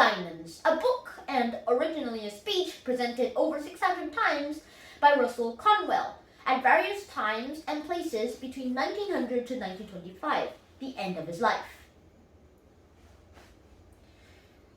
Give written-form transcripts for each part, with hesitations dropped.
Diamonds, a book and originally a speech presented over 600 times by Russell Conwell at various times and places between 1900 to 1925, the end of his life.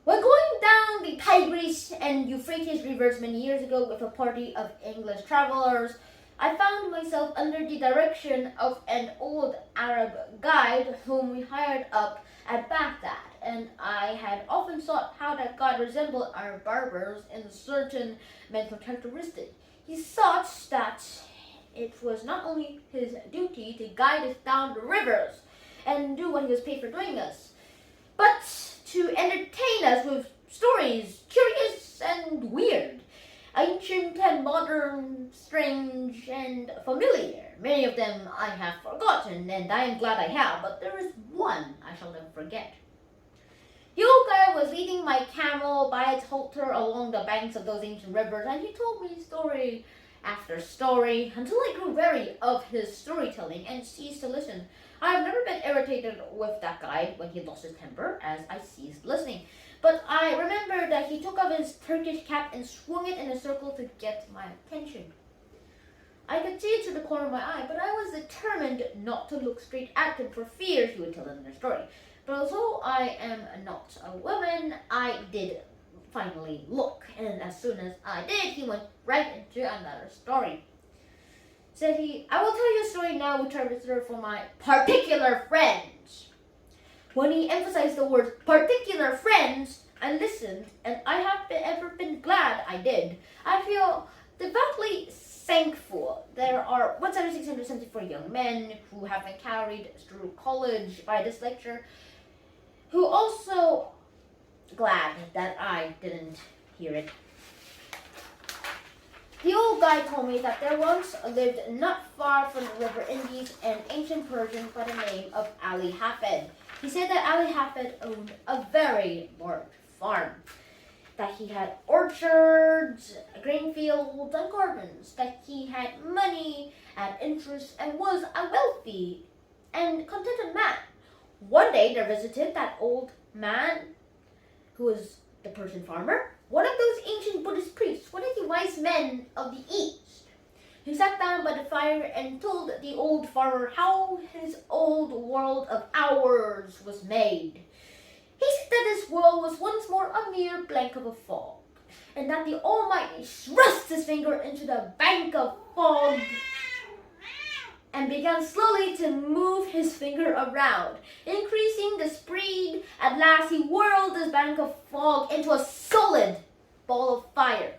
When going down the Tigris and Euphrates rivers many years ago with a party of English travelers, I found myself under the direction of an old Arab guide whom we hired up at Baghdad, and I had often thought how that guide resembled our barbers in certain mental characteristics. He thought that it was not only his duty to guide us down the rivers and do what he was paid for doing us, but to entertain us with stories, curious and weird, ancient and modern, strange and familiar. Many of them I have forgotten, and I am glad I have, but there is one I shall never forget. The old guy was leading my camel by its halter along the banks of those ancient rivers, and he told me story after story until I grew weary of his storytelling and ceased to listen. I have never been irritated with that guide when he lost his temper, as I ceased listening. But I remember that he took off his Turkish cap and swung it in a circle to get my attention. I could see it through the corner of my eye, but I was determined not to look straight at him for fear he would tell another story. But although I am not a woman, I did finally look, and as soon as I did, he went right into another story. Said he, "I will tell you a story now which I reserve for my particular friends." When he emphasized the word particular friends, I listened, and I have ever been glad I did. I feel devoutly thankful there are 1,674 young men who have been carried through college by this lecture, who also glad that I didn't hear it. The old guy told me that there once lived not far from the river Indus an ancient Persian by the name of Ali Hafed. He said that Ali Hafed owned a very large farm, that he had orchards, grain fields, and gardens, that he had money and interest and was a wealthy and contented man. One day there visited that old man who was the Persian farmer, one of those ancient Buddhist priests, one of the wise men of the East, who sat down by the fire and told the old farmer how his old world of ours was made. He said that this world was once more a mere blank of a fog, and that the Almighty thrust his finger into the bank of fog and began slowly to move his finger around, increasing the speed. At last he whirled this bank of fog into a solid ball of fire.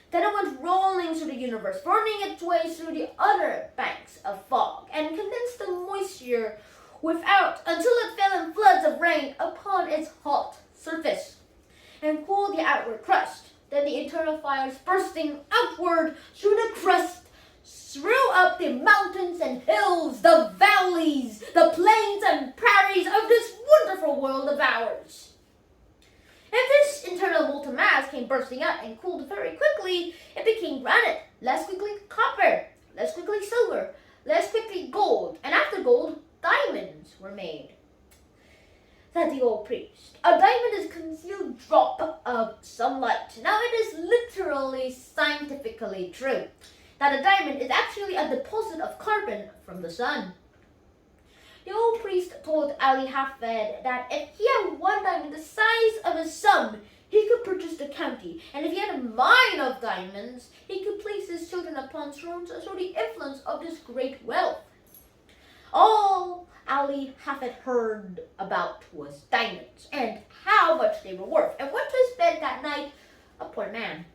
Then it went rolling through the universe, burning its way through the other banks of fog, and condensed the moisture without until it fell in floods of rain upon its hot surface, and cooled the outward crust. Then the internal fires bursting outward through the crust threw up the mountains and hills, the valleys, the plains and prairies of this wonderful world of ours. If this internal molten mass came bursting out and cooled very quickly, it became granite, less quickly copper, less quickly silver, less quickly gold, and after gold, diamonds were made. Said the old priest, "A diamond is a concealed drop of sunlight." Now it is literally scientifically true that a diamond is actually a deposit of carbon from the sun. The old priest told Ali Hafed that if he had one diamond the size of his thumb, he could purchase the county, and if he had a mine of diamonds, he could place his children upon thrones through the influence of this great wealth. All Ali Hafed heard about was diamonds, and how much they were worth, and went to his bed that night a poor man.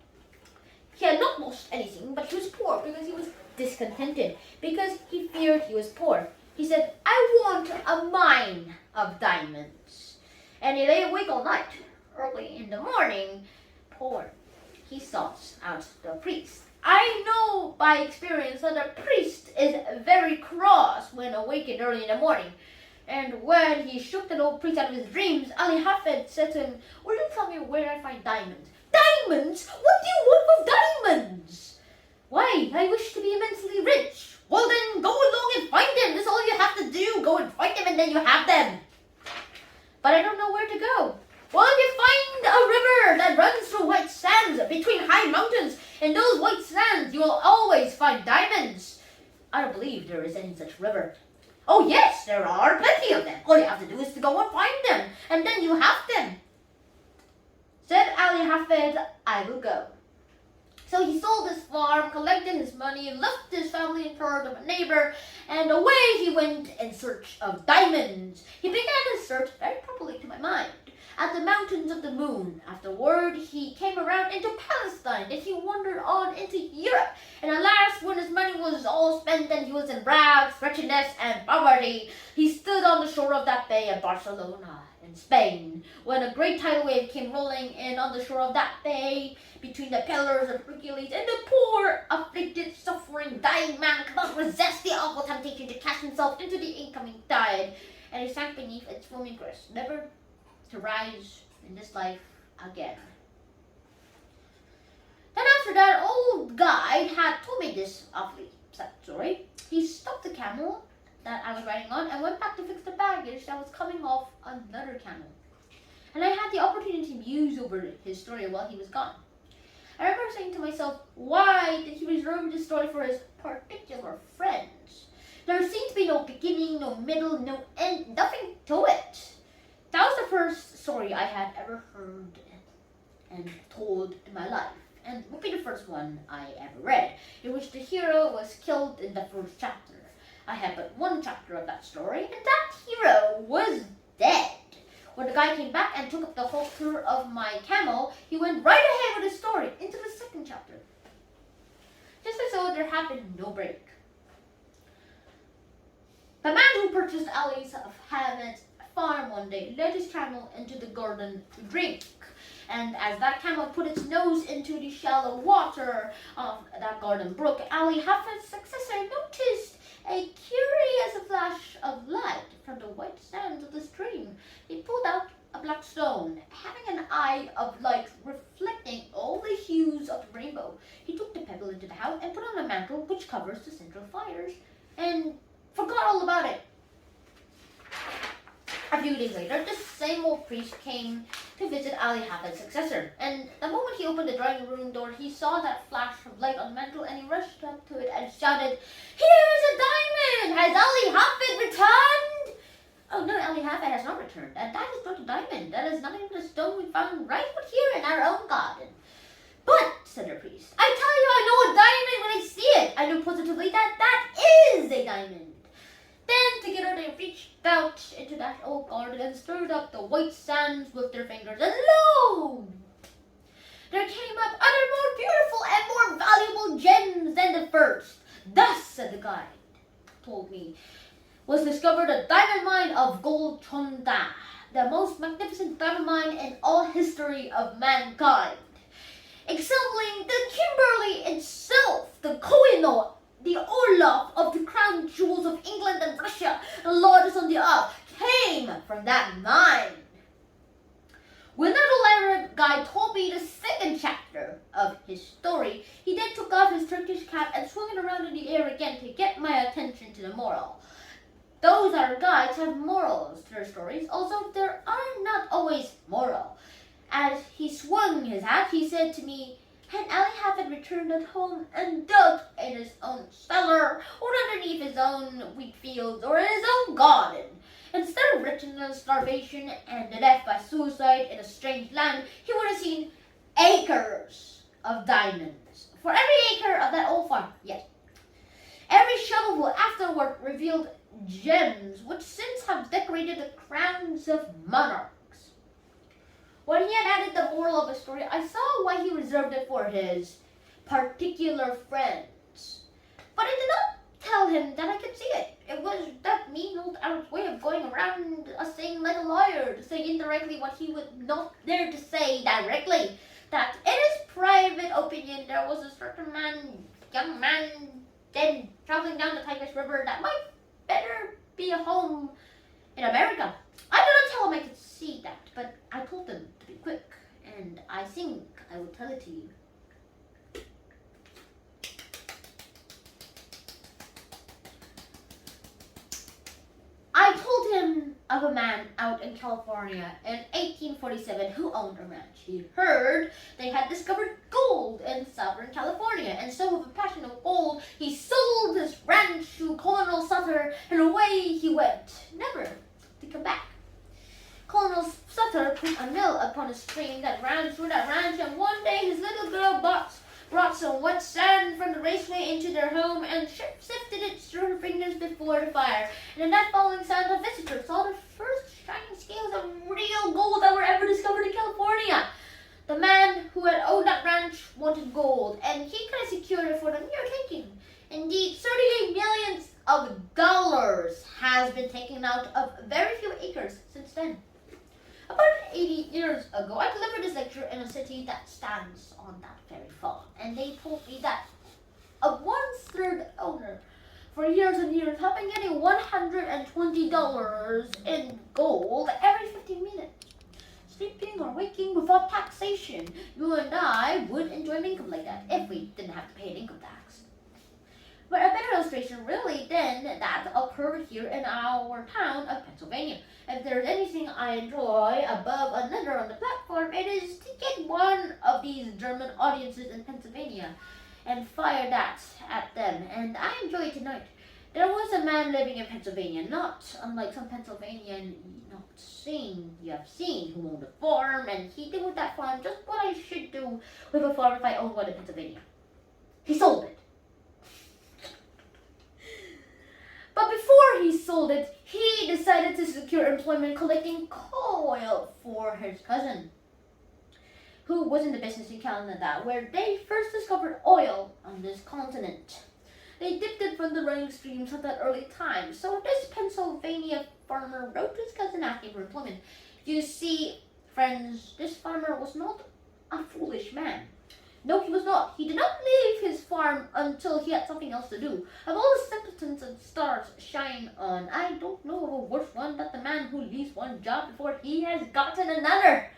He had not lost anything, but he was poor because he was discontented, because he feared he was poor. He said, "I want a mine of diamonds." And he lay awake all night. Early in the morning, poured his thoughts out the priest. I know by experience that a priest is very cross when awakened early in the morning. And when he shook the old priest out of his dreams, Ali Hafed said to him, "Will you tell me where I find diamonds?" "Diamonds? What do you want with diamonds?" "Why, I wish to be immensely rich." "Well then, go along and find them. That's all you have to do. Go and find them and then you have them." "But I don't know where to go." Well, if you find a river that runs through white sands between high mountains, in those white sands you will always find diamonds. I don't believe there is any such river. Oh yes, there are plenty of them. All you have to do is to go and find them, and then you have them. Said Ali Hafid, I will go. So he sold his farm, collected his money, left his family in charge of a neighbor, and away he went in search of diamonds. He began his search, very properly to my mind, at the mountains of the moon. Afterward, he came around into Palestine, and he wandered on into Europe. And at last, when his money was all spent and he was in rags, wretchedness, and poverty, he stood on the shore of that bay at Barcelona, in Spain, when a great tidal wave came rolling in on the shore of that bay, between the pillars of Hercules, and the poor, afflicted, suffering, dying man could not resist the awful temptation to cast himself into the incoming tide, and he sank beneath its foaming crest, never to rise in this life again. Then after that old guide had told me this awfully sad story, he stopped the camel that I was riding on and went back to fix the baggage that was coming off another camel. And I had the opportunity to muse over his story while he was gone. I remember saying to myself, why did he reserve this story for his particular friends? There seemed to be no beginning, no middle, no end, nothing to it. That was the first story I had ever heard and told in my life, and would be the first one I ever read, in which the hero was killed in the first chapter. I had but one chapter of that story, and that hero was dead. When the guy came back and took up the halter of my camel, he went right ahead with his story into the second chapter. Just as though there had been no break. The man who purchased Ali's Hammond's farm one day led his camel into the garden to drink. And as that camel put its nose into the shallow water of that garden brook, Ali Hafid's successor noticed a curious flash of light from the white sands of the stream. He pulled out a black stone, having an eye of light reflecting all the hues of the rainbow. He took the pebble into the house and put on a mantle which covers the central fires, and forgot all about it. A few days later, the same old priest came to visit Ali Hafid's successor, and the moment he opened the drawing room door, he saw that flash of light on the mantle, and he rushed up to it and shouted, "Here is a diamond! Has Ali Hafid returned?" "Oh no, Ali Hafid has not returned, and that is not a diamond. That is not even a stone we found right here in our own garden." "But," said the priest, "I tell you, I know a diamond when I see it. I know positively that that is a diamond." Then together they reached out into that old garden and stirred up the white sands with their fingers, and lo! There came up other more beautiful and more valuable gems than the first. "Thus," said the guide, told me, "was discovered the diamond mine of Golconda, the most magnificent diamond mine in all history of mankind, excelling the Kimberley itself, the Kohinoor, the Orloff of the crown jewels of England and Russia, the largest on the earth, came from that mine." When that elaborate guide told me the second chapter of his story, he then took off his Turkish cap and swung it around in the air again to get my attention to the moral. Those our guides have morals to their stories, although they are not always moral. As he swung his hat, he said to me, "Had Ali Hafid returned at home and dug in his own cellar, or underneath his own wheat fields, or in his own garden, instead of wretchedness, starvation, and the death by suicide in a strange land, he would have seen acres of diamonds. For every acre of that old farm, yes. Every shovelful afterward revealed gems which since have decorated the crowns of monarchs." When he had added the moral of the story, I saw why he reserved it for his particular friends. But I did not tell him that I could see it. It was that mean old Arab's way of going around saying like a lawyer, to say indirectly what he was not there to say directly. That in his private opinion, there was a certain young man, then traveling down the Tigris River that might better be a home in America. I did not tell him I could see that, but I told them to be quick, and I think I will tell it to you. I told him of a man out in California in 1847 who owned a ranch. He heard they had discovered gold in Southern California, and so with a passion of gold, he sold his ranch to Colonel Sutter, and away he went, never to come back. Colonel Sutter put a mill upon a stream that ran through that ranch, and one day his little girl brought some wet sand from the raceway into their home and sifted it through her fingers before the fire. And in that following sound, a visitor saw the first shining scales of real gold that were ever discovered in California. The man who had owned that ranch wanted gold, and he could have secured it for the mere taking. Indeed, $38 million has been taken out of very few acres since then. About 80 years ago, I delivered this lecture in a city that stands on that very farm, and they told me that a one-third owner for years and years have been getting $120 in gold every 15 minutes, sleeping or waking without taxation. You and I would enjoy an income like that if we didn't have to pay an income tax. But a better illustration really than that occurred here in our town of Pennsylvania. If there's anything I enjoy above another on the platform, it is to get one of these German audiences in Pennsylvania and fire that at them. And I enjoy it tonight. There was a man living in Pennsylvania, not unlike some Pennsylvanian you have seen, who owned a farm, and he did with that farm just what I should do with a farm if I owned one in Pennsylvania. He sold it. But before he sold it, he decided to secure employment collecting coal oil for his cousin, who was in the business in Canada, where they first discovered oil on this continent. They dipped it from the running streams at that early time, so this Pennsylvania farmer wrote to his cousin asking for employment. You see, friends, this farmer was not a foolish man. No, he was not. He did not leave his farm until he had something else to do. Of all the simpletons and stars shine on, I don't know of a worse one than the man who leaves one job before he has gotten another.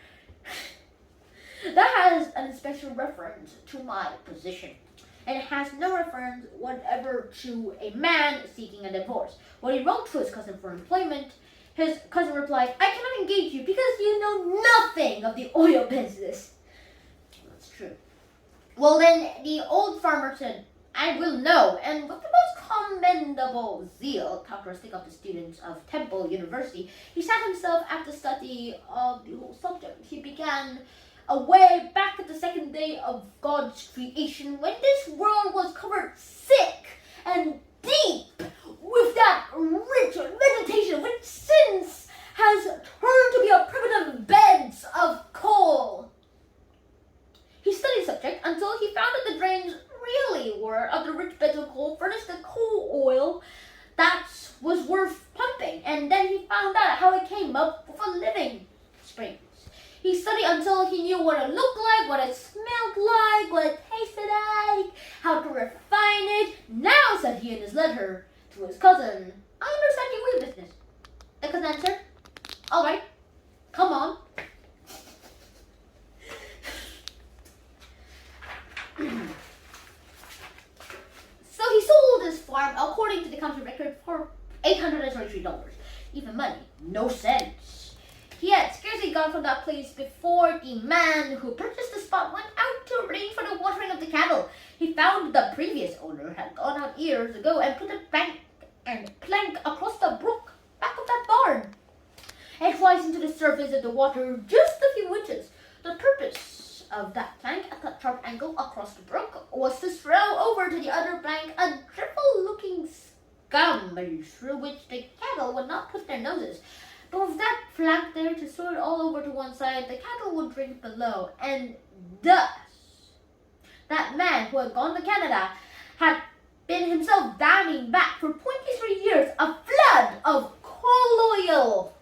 That has an special reference to my position, and it has no reference whatever to a man seeking a divorce. When he wrote to his cousin for employment, his cousin replied, I cannot engage you because you know nothing of the oil business. That's true. Well, then the old farmer said, I will know, and with the most commendable zeal characteristic of the students of Temple University, he set himself at the study of the whole subject. He began away back at the second day of God's creation, when this world was covered thick and deep with that rich vegetation which since has turned to be a primitive beds of coal. He studied the subject until he found that the drains really were of the rich beds of coal furnished the coal oil that was worth pumping, and then he found out how it came up with a living springs. He studied until he knew what it looked like, what it smelled like, what it tasted like, how to refine it. Now, said he in his letter to his cousin, I understand your real business. The cousin answered, all right, come on. So he sold his farm, according to the county record, for $833. Even money, no sense. He had scarcely gone from that place before the man who purchased the spot went out to arrange for the watering of the cattle. He found the previous owner had gone out years ago and put a bank and plank across the brook back of that barn. It rises into the surface of the water just a few inches. The purpose of that plank at that sharp angle across the brook was to throw over to the other bank a triple-looking scum through which the cattle would not put their noses. But with that flank there to throw it all over to one side, the cattle would drink below, and thus that man who had gone to Canada had been himself damming back for 23 years a flood of coal oil,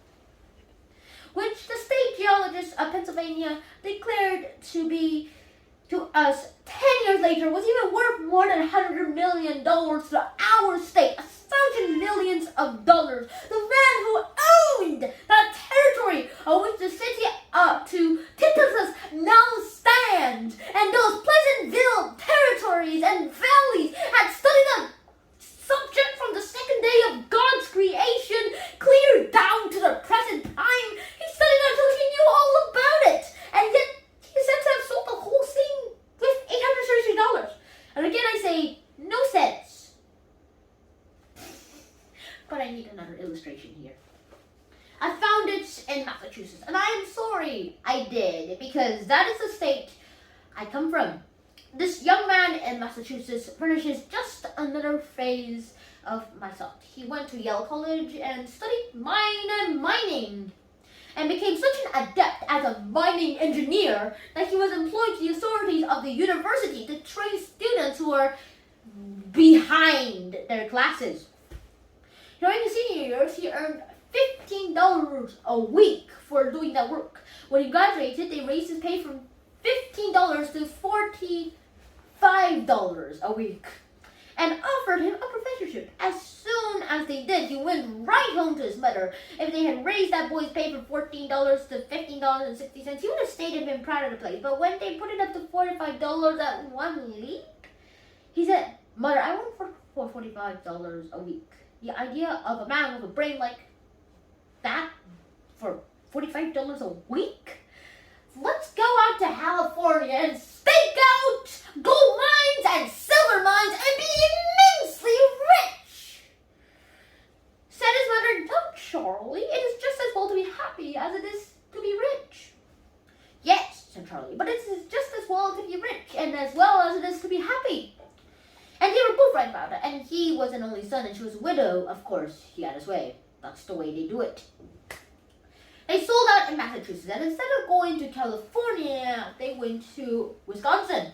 which the state geologists of Pennsylvania declared to us 10 years later was even worth more than $100 million to our state, $1,000 million. The man who owned that territory on which the city up to Titulus now stands, and those Pleasantville territories and valleys had studied the subject from the second day of God's creation clear down to the Massachusetts. And I am sorry I did, because that is the state I come from. This young man in Massachusetts furnishes just another phase of my thought. He went to Yale College and studied mining and became such an adept as a mining engineer that he was employed to the authorities of the university to train students who are behind their classes. During his senior years, he earned $15 a week for doing that work. When he graduated, they raised his pay from $15 to $45 a week and offered him a professorship. As soon as they did, he went right home to his mother. If they had raised that boy's pay from $14 to $15.60, he would have stayed and been proud of the place. But when they put it up to $45 at one leap, he said, "Mother, I won't work for $45 a week." The idea of a man with a brain like that for $45 a week? Let's go out to California and stake out gold mines and silver mines and be immensely rich. Said his mother, "No, Charlie, it is just as well to be happy as it is to be rich." "Yes," said Charlie, "but it is just as well to be rich and as well as it is to be happy." And they were both right about it. And he was an only son and she was a widow. Of course, he had his way. That's the way they do it. They sold out in Massachusetts, and instead of going to California, they went to Wisconsin,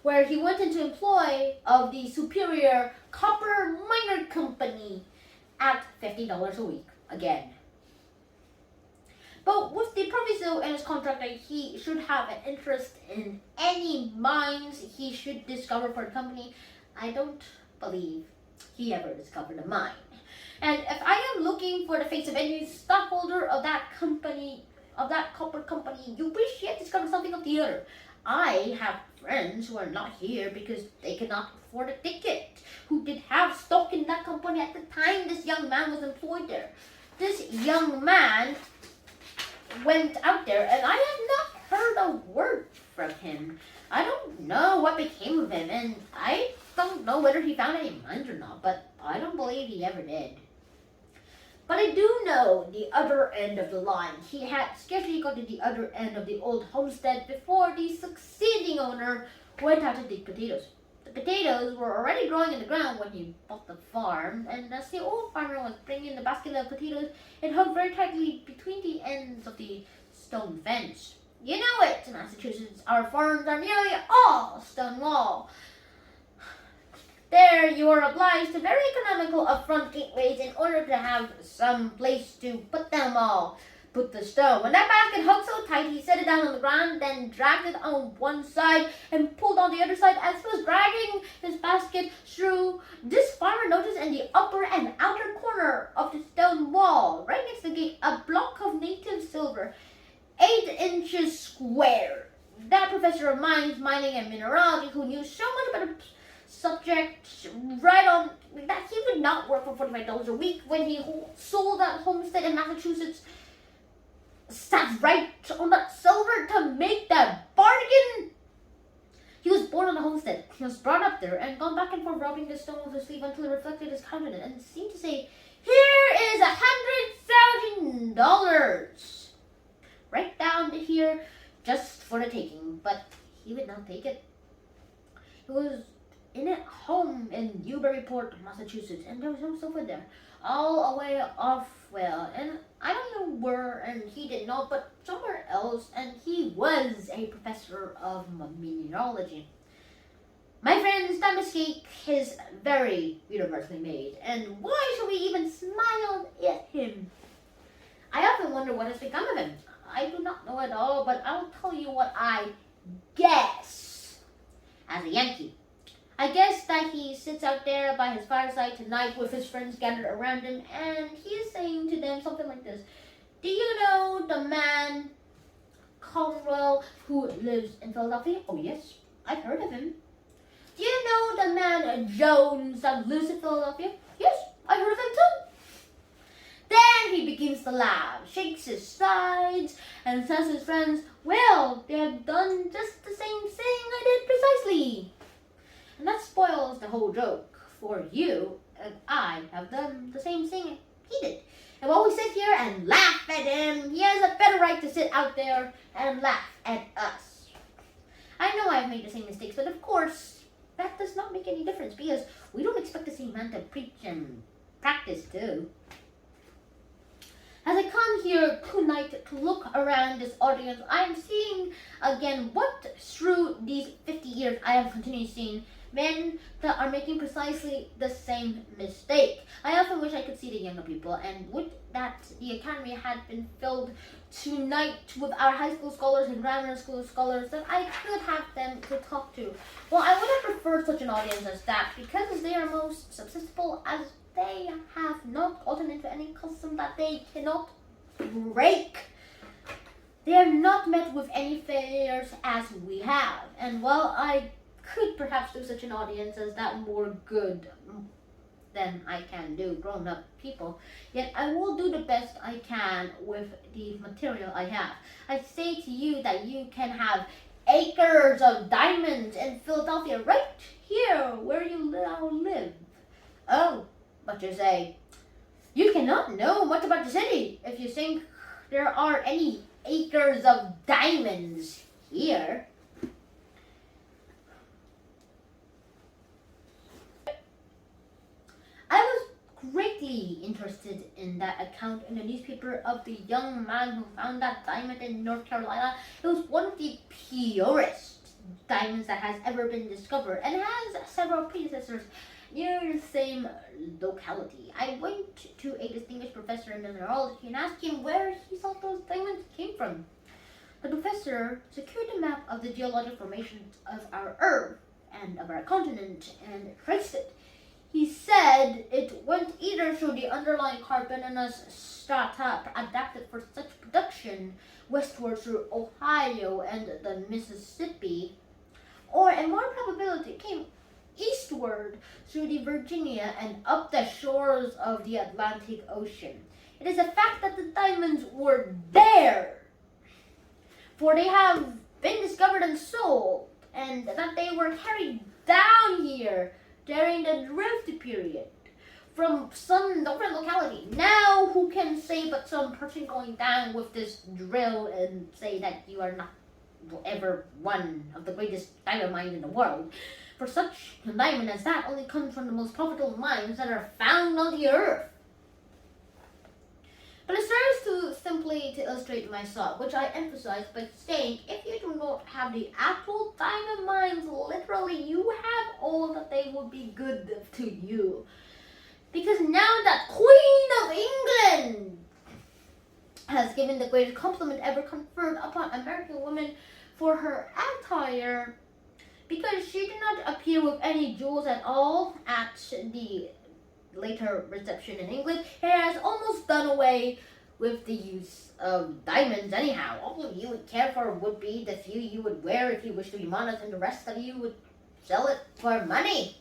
where he went into employ of the Superior Copper Miner Company at $50 a week again. But with the proviso in his contract that he should have an interest in any mines he should discover for the company, I don't believe he ever discovered a mine. And if I am looking for the face of any stockholder of that company, of that copper company, you wish he had discovered something of the other. I have friends who are not here because they cannot afford a ticket, who did have stock in that company at the time this young man was employed there. This young man went out there and I have not heard a word from him. I don't know what became of him, and I don't know whether he found any mines or not, but I don't believe he ever did. But I do know the other end of the line. He had scarcely got to the other end of the old homestead before the succeeding owner went out to dig potatoes. The potatoes were already growing in the ground when he bought the farm, and as the old farmer was bringing the basket of potatoes, it hung very tightly between the ends of the stone fence. You know it, Massachusetts. Our farms are nearly all stone wall. There you are obliged to very economical upfront gateways in order to have some place to put them all. Put the stone. When that basket hung so tight, he set it down on the ground, then dragged it on one side and pulled on the other side. As he was dragging his basket through, this farmer noticed in the upper and outer corner of the stone wall, right next to the gate, a block of native silver, 8 inches square. That professor of mines, mining, and mineralogy, who knew so much about the subject right on that he would not work for $45 a week when he sold that homestead in Massachusetts, sat right on that silver to make that bargain. He was born on the homestead. He was brought up there and gone back and forth rubbing the stone with his sleeve until it reflected his countenance and seemed to say, "Here is $100,000 right down to here just for the taking." But he would not take it. He was in a home in Newburyport, Massachusetts, and there was no sofa there, all away off, well, and I don't know where, and he didn't know, but somewhere else, and he was a professor of mineralogy. My friends, that mistake is very universally made, and why should we even smile at him? I often wonder what has become of him. I do not know at all, but I'll tell you what I guess as a Yankee. I guess that he sits out there by his fireside tonight with his friends gathered around him, and he is saying to them something like this: "Do you know the man Conwell who lives in Philadelphia?" "Oh yes, I've heard of him." "Do you know the man Jones that lives in Philadelphia?" "Yes, I've heard of him too." Then he begins to laugh, shakes his sides, and says to his friends, "Well, they have done just the same thing I did precisely." And that spoils the whole joke, for you and I have done the same thing he did. And while we sit here and laugh at him, he has a better right to sit out there and laugh at us. I know I've made the same mistakes, but of course, that does not make any difference because we don't expect the same man to preach and practice too. As I come here tonight to look around this audience, I am seeing again what through these 50 years I have continually seen men that are making precisely the same mistake. I often wish I could see the younger people, and would that the academy had been filled tonight with our high school scholars and grammar school scholars that I could have them to talk to. Well, I would have preferred such an audience as that because they are most susceptible as they have not gotten into any custom that they cannot break. They have not met with any failures as we have. And while I could perhaps do such an audience as that more good than I can do grown-up people, yet I will do the best I can with the material I have. I say to you that you can have acres of diamonds in Philadelphia right here where you now live. Oh, but you say, you cannot know much about the city if you think there are any acres of diamonds here. I was greatly interested in that account in the newspaper of the young man who found that diamond in North Carolina. It was one of the purest diamonds that has ever been discovered and has several predecessors near the same locality. I went to a distinguished professor in mineralogy and asked him where he thought those diamonds came from. The professor secured a map of the geologic formations of our Earth and of our continent and traced it. He said it went either through the underlying Carbonous strata adapted for such production westward through Ohio and the Mississippi, or in more probability it came eastward through the Virginia and up the shores of the Atlantic Ocean. It is a fact that the diamonds were there, for they have been discovered and sold, and that they were carried down here during the drift period from some different locality. Now, who can say but some person going down with this drill and say that you are not ever one of the greatest diamond mines in the world? For such a diamond as that only comes from the most profitable mines that are found on the earth. But it serves to simply to illustrate my thought, which I emphasize by saying, if you do not have the actual diamond mines, literally, you have all that they would be good to you. Because now that Queen of England has given the greatest compliment ever conferred upon American women for her attire, because she did not appear with any jewels at all at the later reception in England, it has almost done away with the use of diamonds anyhow. All you would care for would be the few you would wear if you wish to be modest, and the rest of you would sell it for money.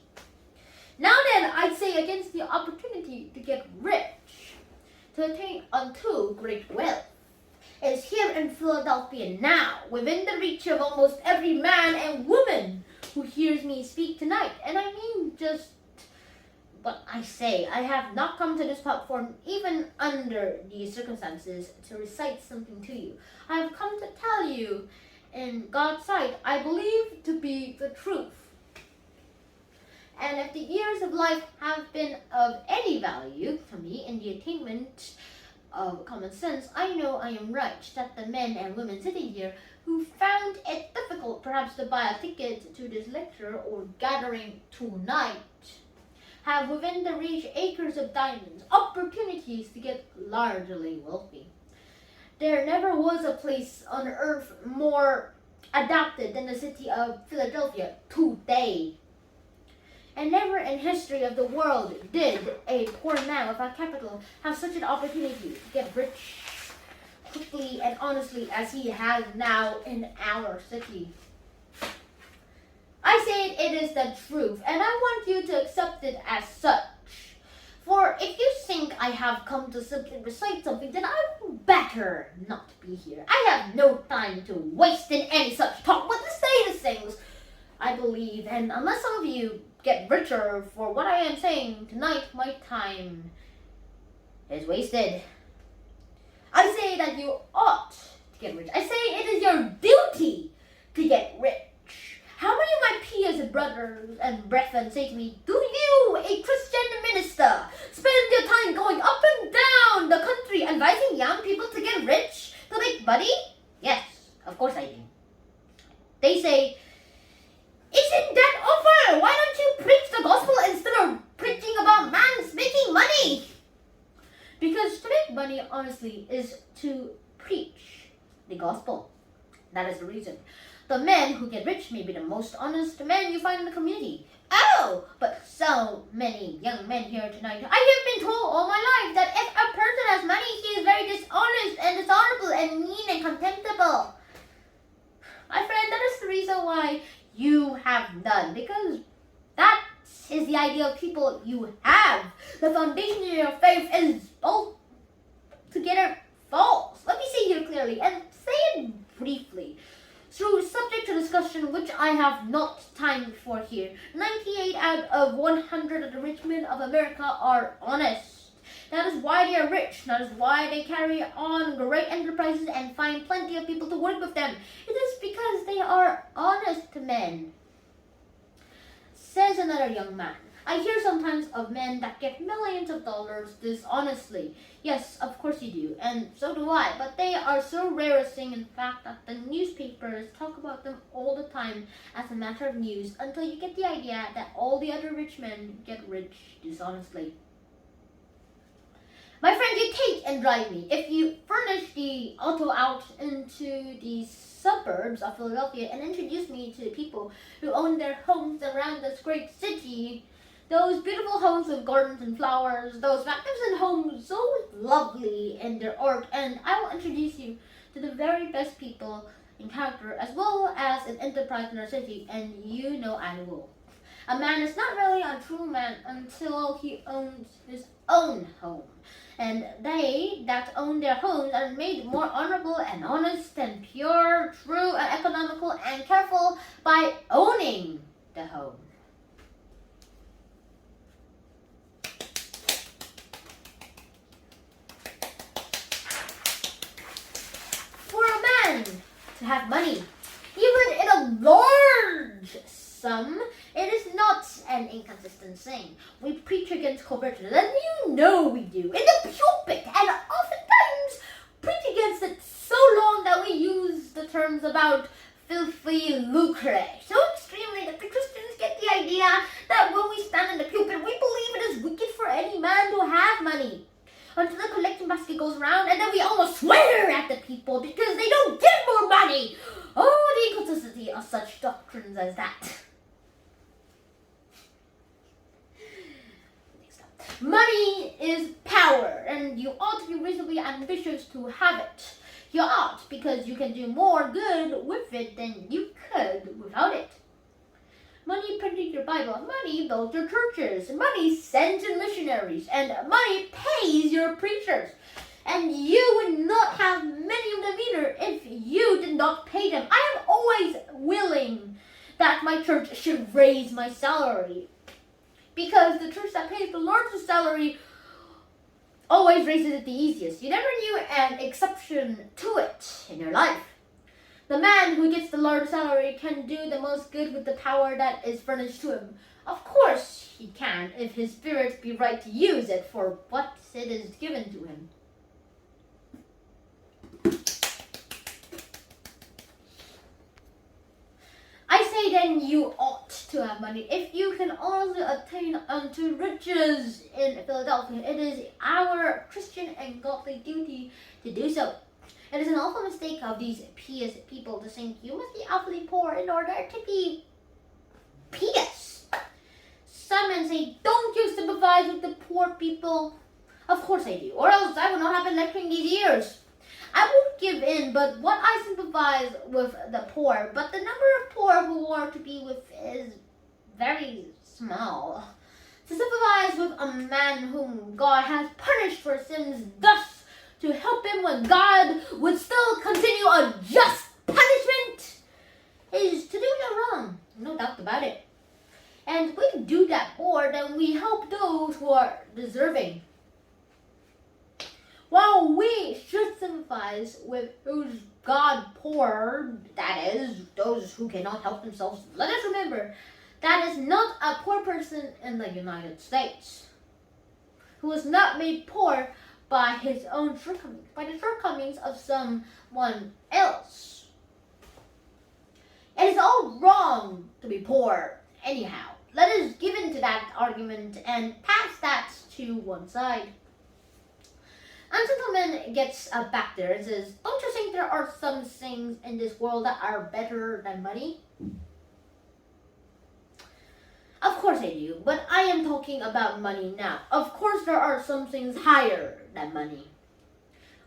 Now then, I'd say against the opportunity to get rich, to attain unto great wealth, is here in Philadelphia now, within the reach of almost every man and woman who hears me speak tonight. And I mean just what I say. I have not come to this platform, even under these circumstances, to recite something to you. I have come to tell you, in God's sight, I believe to be the truth. And if the years of life have been of any value to me in the attainment of common sense, I know I am right that the men and women sitting here who found it difficult perhaps to buy a ticket to this lecture or gathering tonight have within the reach acres of diamonds, opportunities to get largely wealthy. There never was a place on earth more adapted than the city of Philadelphia today. And never in history of the world did a poor man without capital have such an opportunity to get rich quickly and honestly as he has now in our city. I say it is the truth, and I want you to accept it as such. For if you think I have come to simply recite something, then I would better not be here. I have no time to waste in any such talk, but to say the things I believe, and unless some of you get richer for what I am saying tonight, my time is wasted. I say that you ought to get rich. I say it is your duty to get rich. How many of my peers, brothers, and brethren say to me, do you, a Christian minister, spend your time going up and down the country advising young people to get rich, to make money? Yes, of course I do. They say, isn't that awful? Why don't you preach the gospel instead of preaching about man's making money? Because to make money, honestly, is to preach the gospel. That is the reason. The men who get rich may be the most honest men you find in the community. Oh, but so many young men here tonight. I have been told all my life that if a person has money, he is very dishonest and dishonorable and mean and contemptible. My friend, that is the reason why you have none. Because that is the idea of people you have. The foundation of your faith is altogether false. Let me say here clearly and say it briefly. Through subject to discussion which I have not time for here, 98 out of 100 of the rich men of America are honest. That is why they are rich. That is why they carry on great enterprises and find plenty of people to work with them. It is because they are honest men. Says another young man. I hear sometimes of men that get millions of dollars dishonestly. Yes, of course you do, and so do I. But they are so rare a thing, in fact, that the newspapers talk about them all the time as a matter of news until you get the idea that all the other rich men get rich dishonestly. My friend, you take and drive me. If you furnish the auto out into the suburbs of Philadelphia and introduce me to people who own their homes around this great city, those beautiful homes with gardens and flowers, those magnificent homes so lovely in their art, and I will introduce you to the very best people in character as well as in enterprise in our city, and you know I will. A man is not really a true man until he owns his own home. And they that own their homes are made more honorable and honest and pure, true and economical and careful by owning the home. For a man to have money, even in a large sum, it is not an inconsistent thing. We preach against covetousness, and you know we do, in the pulpit, and oftentimes preach against it so long that we use the terms about filthy lucre so extremely that the Christians get the idea that when we stand in the pulpit, we believe it is wicked for any man to have money. Until the collection basket goes around, and then we almost swear at the people because they don't get more money. Oh, the inconsistency of such doctrines as that. Money is power, and you ought to be reasonably ambitious to have it. You ought, because you can do more good with it than you could without it. Money printed your Bible, money built your churches, money sends in missionaries, and money pays your preachers. And you would not have many of them either if you did not pay them. I am always willing that my church should raise my salary, because the church that pays the largest salary always raises it the easiest. You never knew an exception to it in your life. The man who gets the largest salary can do the most good with the power that is furnished to him. Of course he can, if his spirit be right to use it for what it is given to him. I say then you ought to have money. If you can only attain unto riches in Philadelphia, it is our Christian and godly duty to do so. It is an awful mistake of these pious people to think you must be awfully poor in order to be pious. Some men say, don't you sympathize with the poor people? Of course I do, or else I would not have been lecturing these years. I won't give in, but what I sympathize with the poor, but the number of poor who are to be with is very small. To sympathize with a man whom God has punished for sins, thus to help him when God would still continue a just punishment, is to do no wrong, no doubt about it. And we do that more than we help those who are deserving. While we should sympathize with whose God poor, that is, those who cannot help themselves, let us remember that is not a poor person in the United States who was not made poor by his own shortcomings, by the shortcomings of someone else. It is all wrong to be poor anyhow. Let us give in to that argument and pass that to one side. And gentleman gets back there and says, don't you think there are some things in this world that are better than money? Of course I do, but I am talking about money now. Of course there are some things higher than money.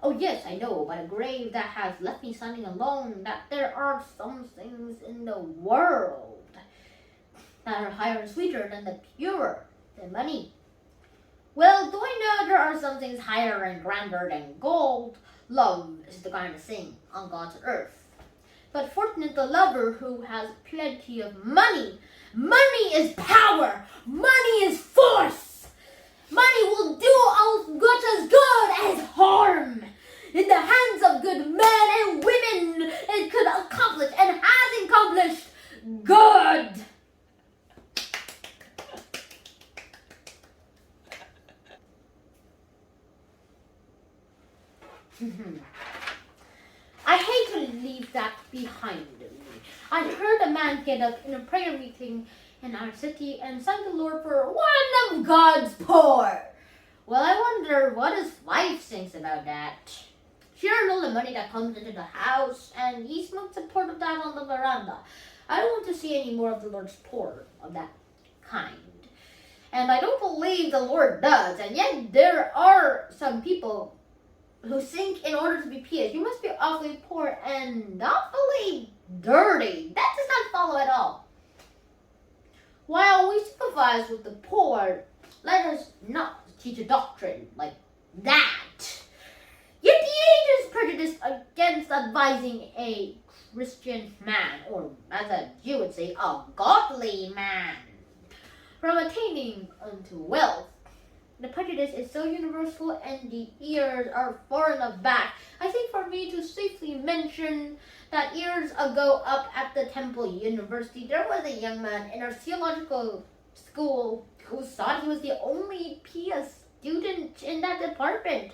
Oh yes, I know, by the grave that has left me standing alone, that there are some things in the world that are higher and sweeter than the purer than money. Well, do I know there are some things higher and grander than gold? Love is the kind of thing on God's earth. But fortunate the lover who has plenty of money. Money is power. Money is force. Money will do as good as harm. In the hands of good men and women, it could accomplish and has accomplished good. I hate to leave that behind me. I heard a man get up in a prayer meeting in our city and thank the Lord for one of God's poor. Well, I wonder what his wife thinks about that. She earned all the money that comes into the house, and he smokes a part of that on the veranda. I don't want to see any more of the Lord's poor of that kind. And I don't believe the Lord does, and yet there are some people who think in order to be pious, you must be awfully poor and awfully dirty. That does not follow at all. While we sympathize with the poor, let us not teach a doctrine like that. Yet the age is prejudiced against advising a Christian man, or as a Jew would say, a godly man, from attaining unto wealth. The prejudice is so universal and the ears are far enough back. I think for me to safely mention that years ago up at the Temple University, there was a young man in our theological school who thought he was the only pious student in that department.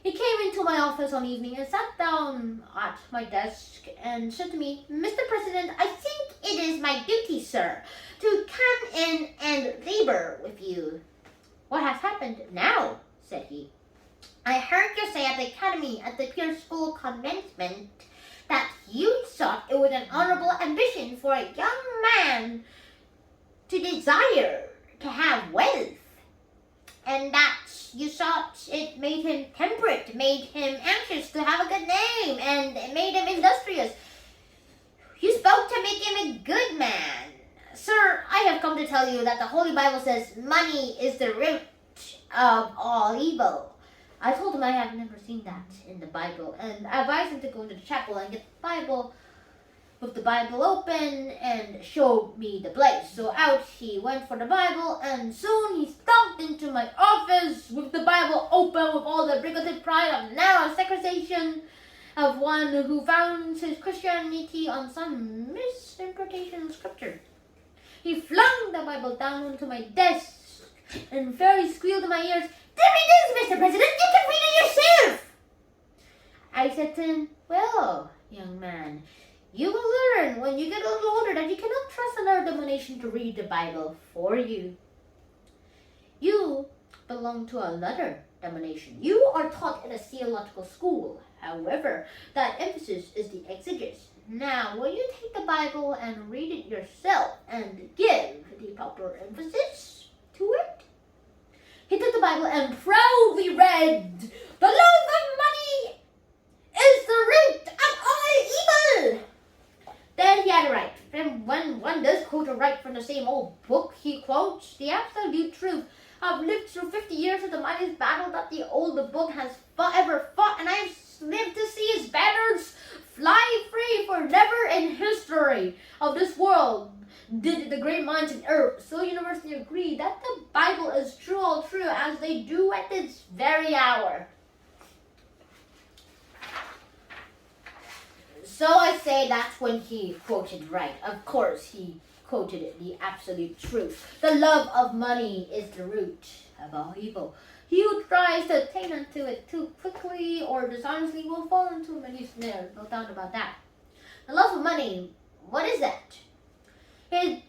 He came into my office one evening and sat down at my desk and said to me, Mr. President, I think it is my duty, sir, to come in and labor with you. What has happened now? Said he. I heard you say at the academy at the Pure School commencement that you thought it was an honorable ambition for a young man to desire to have wealth, and that you thought it made him temperate, made him anxious to have a good name, and it made him industrious. You spoke to make him a good man. Sir, I have come to tell you that the Holy Bible says money is the root of all evil. I told him I have never seen that in the Bible, and I advised him to go into the chapel and get the Bible, with the Bible open, and show me the place. So out he went for the Bible, and soon he stalked into my office with the Bible open, with all the bigoted pride of narrow segregation of one who founds his Christianity on some misinterpretation of Scripture. He flung the Bible down onto my desk and fairly squealed in my ears, "There it is, Mr. President, you can read it yourself!" I said to him, "Well, young man, you will learn when you get a little older that you cannot trust another denomination to read the Bible for you. You belong to another denomination. You are taught in a theological school. However, that emphasis is the exegesis. Now, will you take the Bible and read it yourself and give the proper emphasis to it?" He took the Bible and proudly read, "The love of money is the root of all evil." Then he had a right. And when one does quote a right from the same old book, he quotes the absolute truth. I've lived through 50 years of the mightiest battle that the old book has ever fought, and I've lived to see its banners fly free, for never in history of this world did the great minds in earth so universally agree that the Bible is true, all true, as they do at this very hour. So I say that's when he quoted right. Of course, he quoted the absolute truth. The love of money is the root of all evil. He who tries to attain unto it too quickly or dishonestly will fall into many snares. No doubt about that. The love of money, what is that? It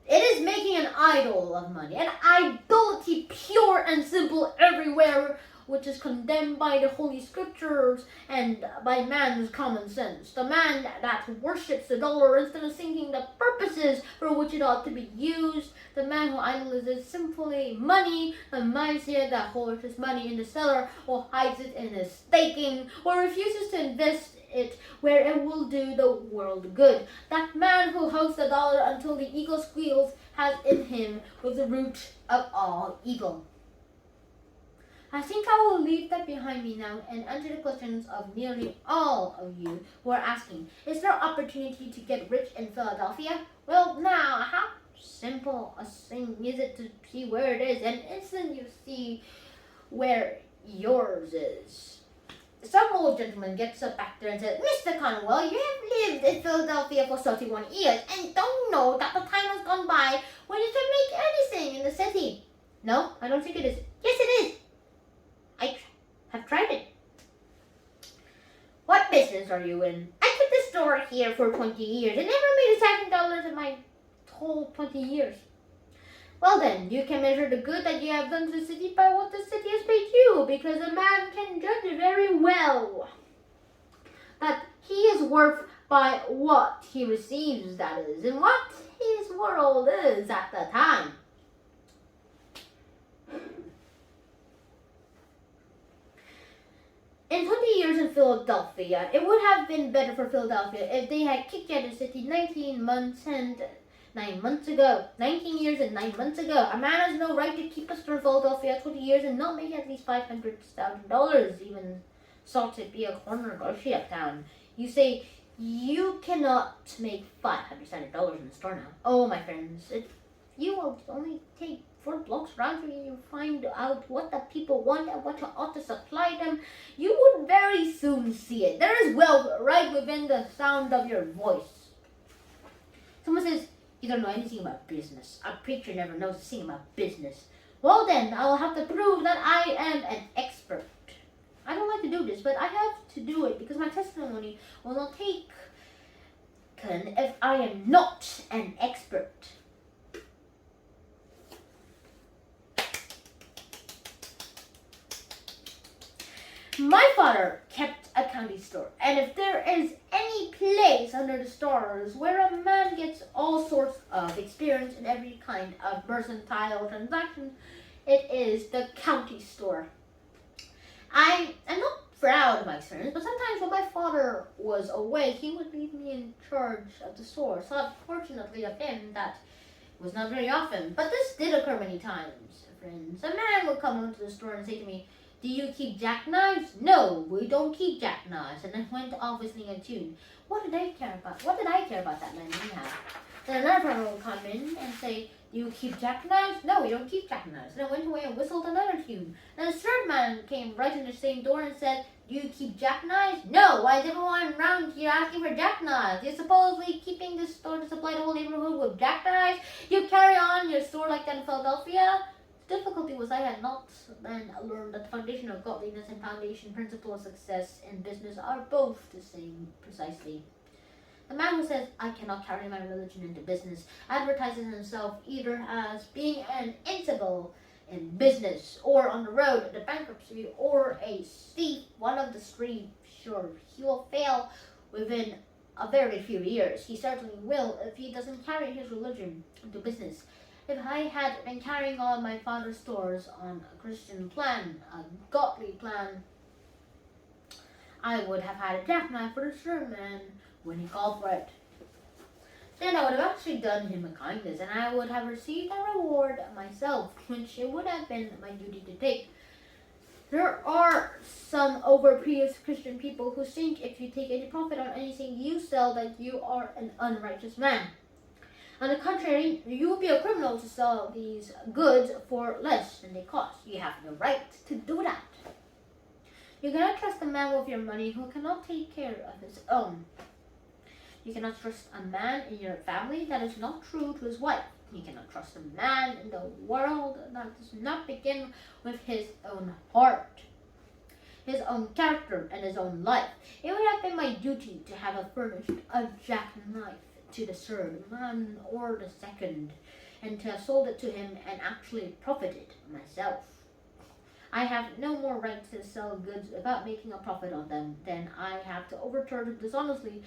is making an idol of money, an idolatry pure and simple everywhere, which is condemned by the Holy Scriptures and by man's common sense. The man that worships the dollar instead of thinking the purposes for which it ought to be used. The man who idolizes simply money, the miser that holds his money in the cellar or hides it in his staking or refuses to invest it where it will do the world good. That man who hugs the dollar until the eagle squeals has in him was the root of all evil. I think I will leave that behind me now and answer the questions of nearly all of you who are asking, is there opportunity to get rich in Philadelphia? Well, now, how simple a thing is it to see where it is, and instant you see where yours is. Some old gentleman gets up back there and says, Mr. Conwell, you have lived in Philadelphia for 31 years and don't know that the time has gone by when you can make anything in the city. No, I don't think it is. Yes, it is. I have tried it. What business are you in? I kept the store here for 20 years and never made $1,000 in my whole 20 years. Well then, you can measure the good that you have done to the city by what the city has paid you, because a man can judge very well that he is worth by what he receives, that is, and what his world is at the time. In 20 years in Philadelphia, it would have been better for Philadelphia if they had kicked out the city 19 months and 9 months ago. 19 years and 9 months ago. A man has no right to keep a store in Philadelphia 20 years and not make at least $500,000, even so to be a corner grocery uptown. You say, you cannot make $500,000 in the store now. Oh, my friends, you will only take 4 blocks around here and you find out what the people want and what you ought to supply them. You would very soon see it. There is wealth right within the sound of your voice. Someone says, you don't know anything about business. A preacher never knows a thing about business. Well then, I will have to prove that I am an expert. I don't like to do this, but I have to do it because my testimony will not take if I am not an expert. My father kept a county store, and if there is any place under the stars where a man gets all sorts of experience in every kind of mercantile transaction, it is the county store. I am not proud of my experience, but sometimes when my father was away, he would leave me in charge of the store. So fortunately of him, that was not very often, but this did occur many times, friends. A man would come into the store and say to me, do you keep jackknives? No, we don't keep jackknives. And I went off whistling a tune. What did I care about? What did I care about that man anyhow? Then another person would come in and say, do you keep jackknives? No, we don't keep jackknives. And I went away and whistled another tune. And a third man came right in the same door and said, do you keep jackknives? No, why is everyone around here asking for jackknives? You're supposedly keeping this store to supply the whole neighborhood with jackknives? You carry on your store like that in Philadelphia? The difficulty was I had not then learned that the foundation of godliness and foundation principle of success in business are both the same precisely. The man who says, I cannot carry my religion into business, advertises himself either as being an infidel in business, or on the road to bankruptcy, or a thief, one of the three. Sure, he will fail within a very few years. He certainly will if he doesn't carry his religion into business. If I had been carrying on my father's stores on a Christian plan, a godly plan, I would have had a jackknife for the sermon when he called for it. Then I would have actually done him a kindness, and I would have received a reward myself, which it would have been my duty to take. There are some overprevious Christian people who think if you take any profit on anything you sell, that you are an unrighteous man. On the contrary, you would be a criminal to sell these goods for less than they cost. You have no right to do that. You cannot trust a man with your money who cannot take care of his own. You cannot trust a man in your family that is not true to his wife. You cannot trust a man in the world that does not begin with his own heart, his own character, and his own life. It would have been my duty to have furnished a jackknife to the third man or the second, and to have sold it to him and actually profited myself. I have no more right to sell goods without making a profit on them than I have to overturn dishonestly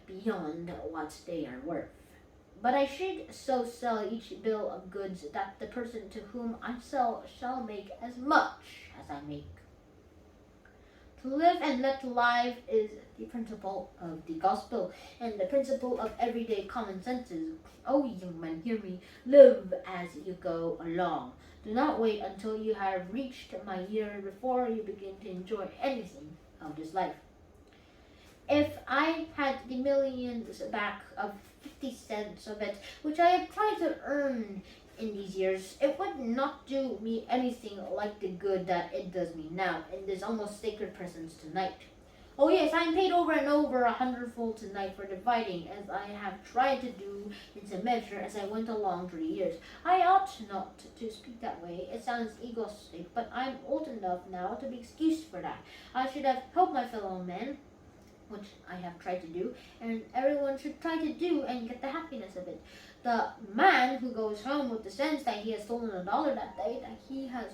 beyond what they are worth. But I should so sell each bill of goods that the person to whom I sell shall make as much as I make. To live and let live is the principle of the gospel, and the principle of everyday common sense is, oh, young man, hear me, live as you go along. Do not wait until you have reached my year before you begin to enjoy anything of this life. If I had the millions back of 50 cents of it, which I have tried to earn in these years, it would not do me anything like the good that it does me now in this almost sacred presence tonight. Oh yes, I am paid over and over 100-fold tonight for dividing, as I have tried to do in some measure as I went along through the years. I ought not to speak that way. It sounds egoistic, but I'm old enough now to be excused for that. I should have helped my fellow men, which I have tried to do, and everyone should try to do and get the happiness of it. The man who goes home with the sense that he has stolen $1 that day, that he has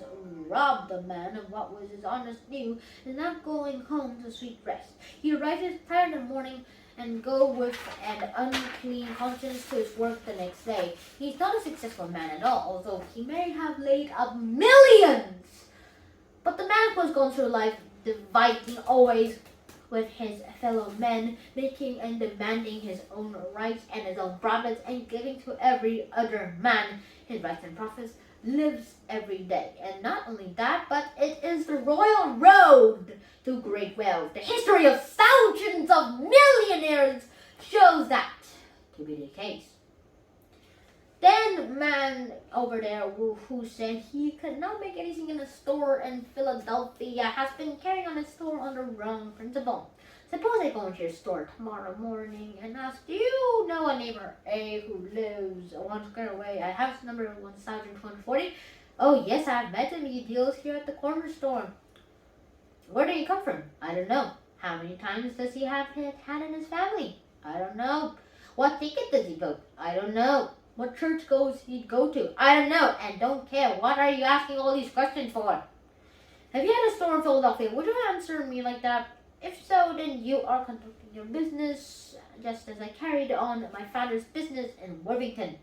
robbed the man of what was his honest due, is not going home to sweet rest. He arrives tired in the morning and go with an unclean conscience to his work the next day. He's not a successful man at all, although he may have laid up millions. But the man who has gone through life dividing always with his fellow men, making and demanding his own rights and his own profits, and giving to every other man his rights and profits, lives every day. And not only that, but it is the royal road to great wealth. The history of thousands of millionaires shows that to be the case. Then man over there who said he could not make anything in a store in Philadelphia has been carrying on his store on the wrong principle. Suppose I go into your store tomorrow morning and ask, do you know a neighbor A who lives 1 square away at house number 1240? Oh yes, I've met him. He deals here at the corner store. Where did he come from? I don't know. How many times does he have had in his family? I don't know. What ticket does he book? I don't know. What church goes he'd go to? I don't know and don't care. What are you asking all these questions for? Have you had a store in Philadelphia? Would you answer me like that? If so, then you are conducting your business just as I carried on my father's business in Worthington,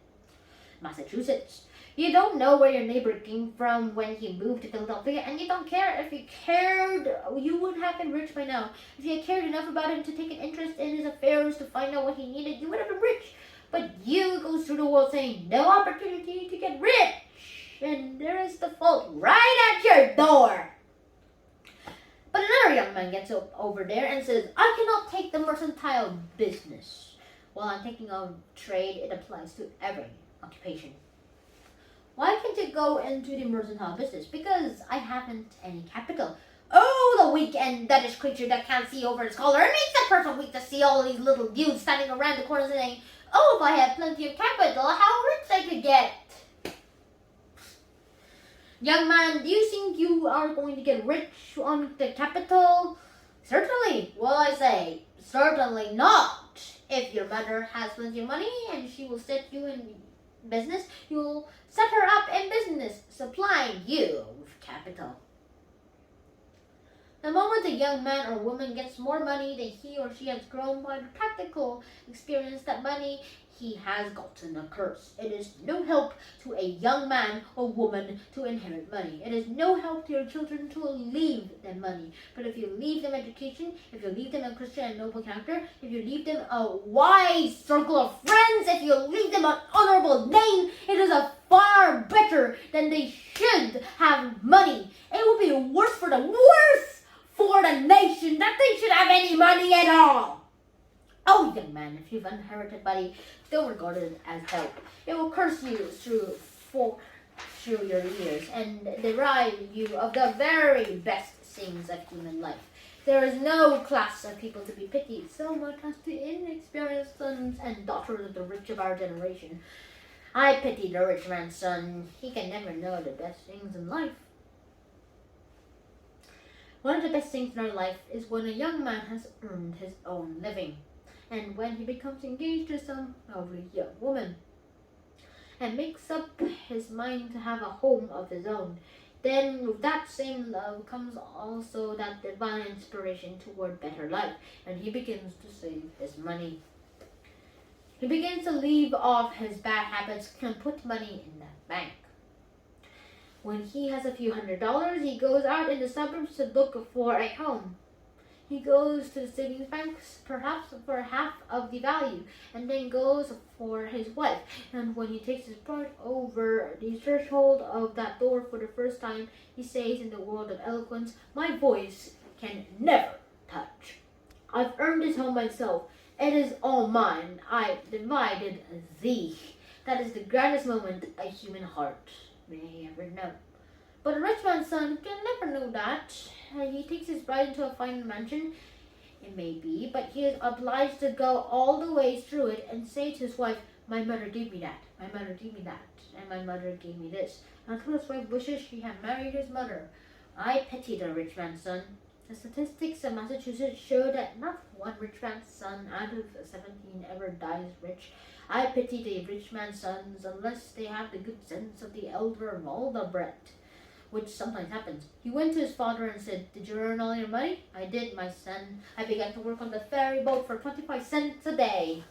Massachusetts. You don't know where your neighbor came from when he moved to Philadelphia, and you don't care. If you cared, you would have been rich by now. If you had cared enough about him to take an interest in his affairs to find out what he needed, you would have been rich. But you go through the world saying, no opportunity to get rich, and there is the fault right at your door. But another young man gets over there and says, I cannot take the mercantile business. Well, I'm taking on trade. It applies to every occupation. Why can't you go into the mercantile business? Because I haven't any capital. Oh, the weak and deadish creature that can't see over his collar. It makes a person weak to see all these little dudes standing around the corner saying, oh, if I had plenty of capital, how rich I could get. Young man, do you think you are going to get rich on the capital? Certainly. Well, I say, certainly not. If your mother has plenty of money and she will set you in business, you will set her up in business, supplying you with capital. The moment a young man or woman gets more money than he or she has grown by the practical experience that money he has gotten a curse. It is no help to a young man or woman to inherit money. It is no help to your children to leave them money. But if you leave them education, if you leave them a Christian and noble character, if you leave them a wise circle of friends, if you leave them an honorable name, it is a far better than they should have money. It will be worse for them, worse for the nation, that they should have any money at all. Oh, young man, if you've inherited money, don't regard it as help. It will curse you through your years and deprive you of the very best things of human life. There is no class of people to be pitied so much as the inexperienced sons and daughters of the rich of our generation. I pity the rich man's son. He can never know the best things in life. One of the best things in our life is when a young man has earned his own living, and when he becomes engaged to some lovely young woman, and makes up his mind to have a home of his own. Then with that same love comes also that divine inspiration toward better life, and he begins to save his money. He begins to leave off his bad habits and put money in the bank. When he has a few $100s, he goes out in the suburbs to look for a home. He goes to the savings banks, perhaps for half of the value, and then goes for his wife. And when he takes his bride over the threshold of that door for the first time, he says in the world of eloquence, "My voice can never touch. I've earned this home myself. It is all mine. I divided thee." That is the grandest moment a human heart may ever know. But a rich man's son can never know that. He takes his bride into a fine mansion, it may be, but he is obliged to go all the way through it and say to his wife, "My mother gave me that, my mother gave me that, and my mother gave me this," until his wife wishes she had married his mother. I pity the rich man's son. The statistics of Massachusetts show that not one rich man's son out of 17 ever dies rich. I pity the rich man's sons unless they have the good sense of the elder Waldebrecht, which sometimes happens. He went to his father and said, "Did you earn all your money?" "I did, my son. I began to work on the ferry boat for 25 cents a day."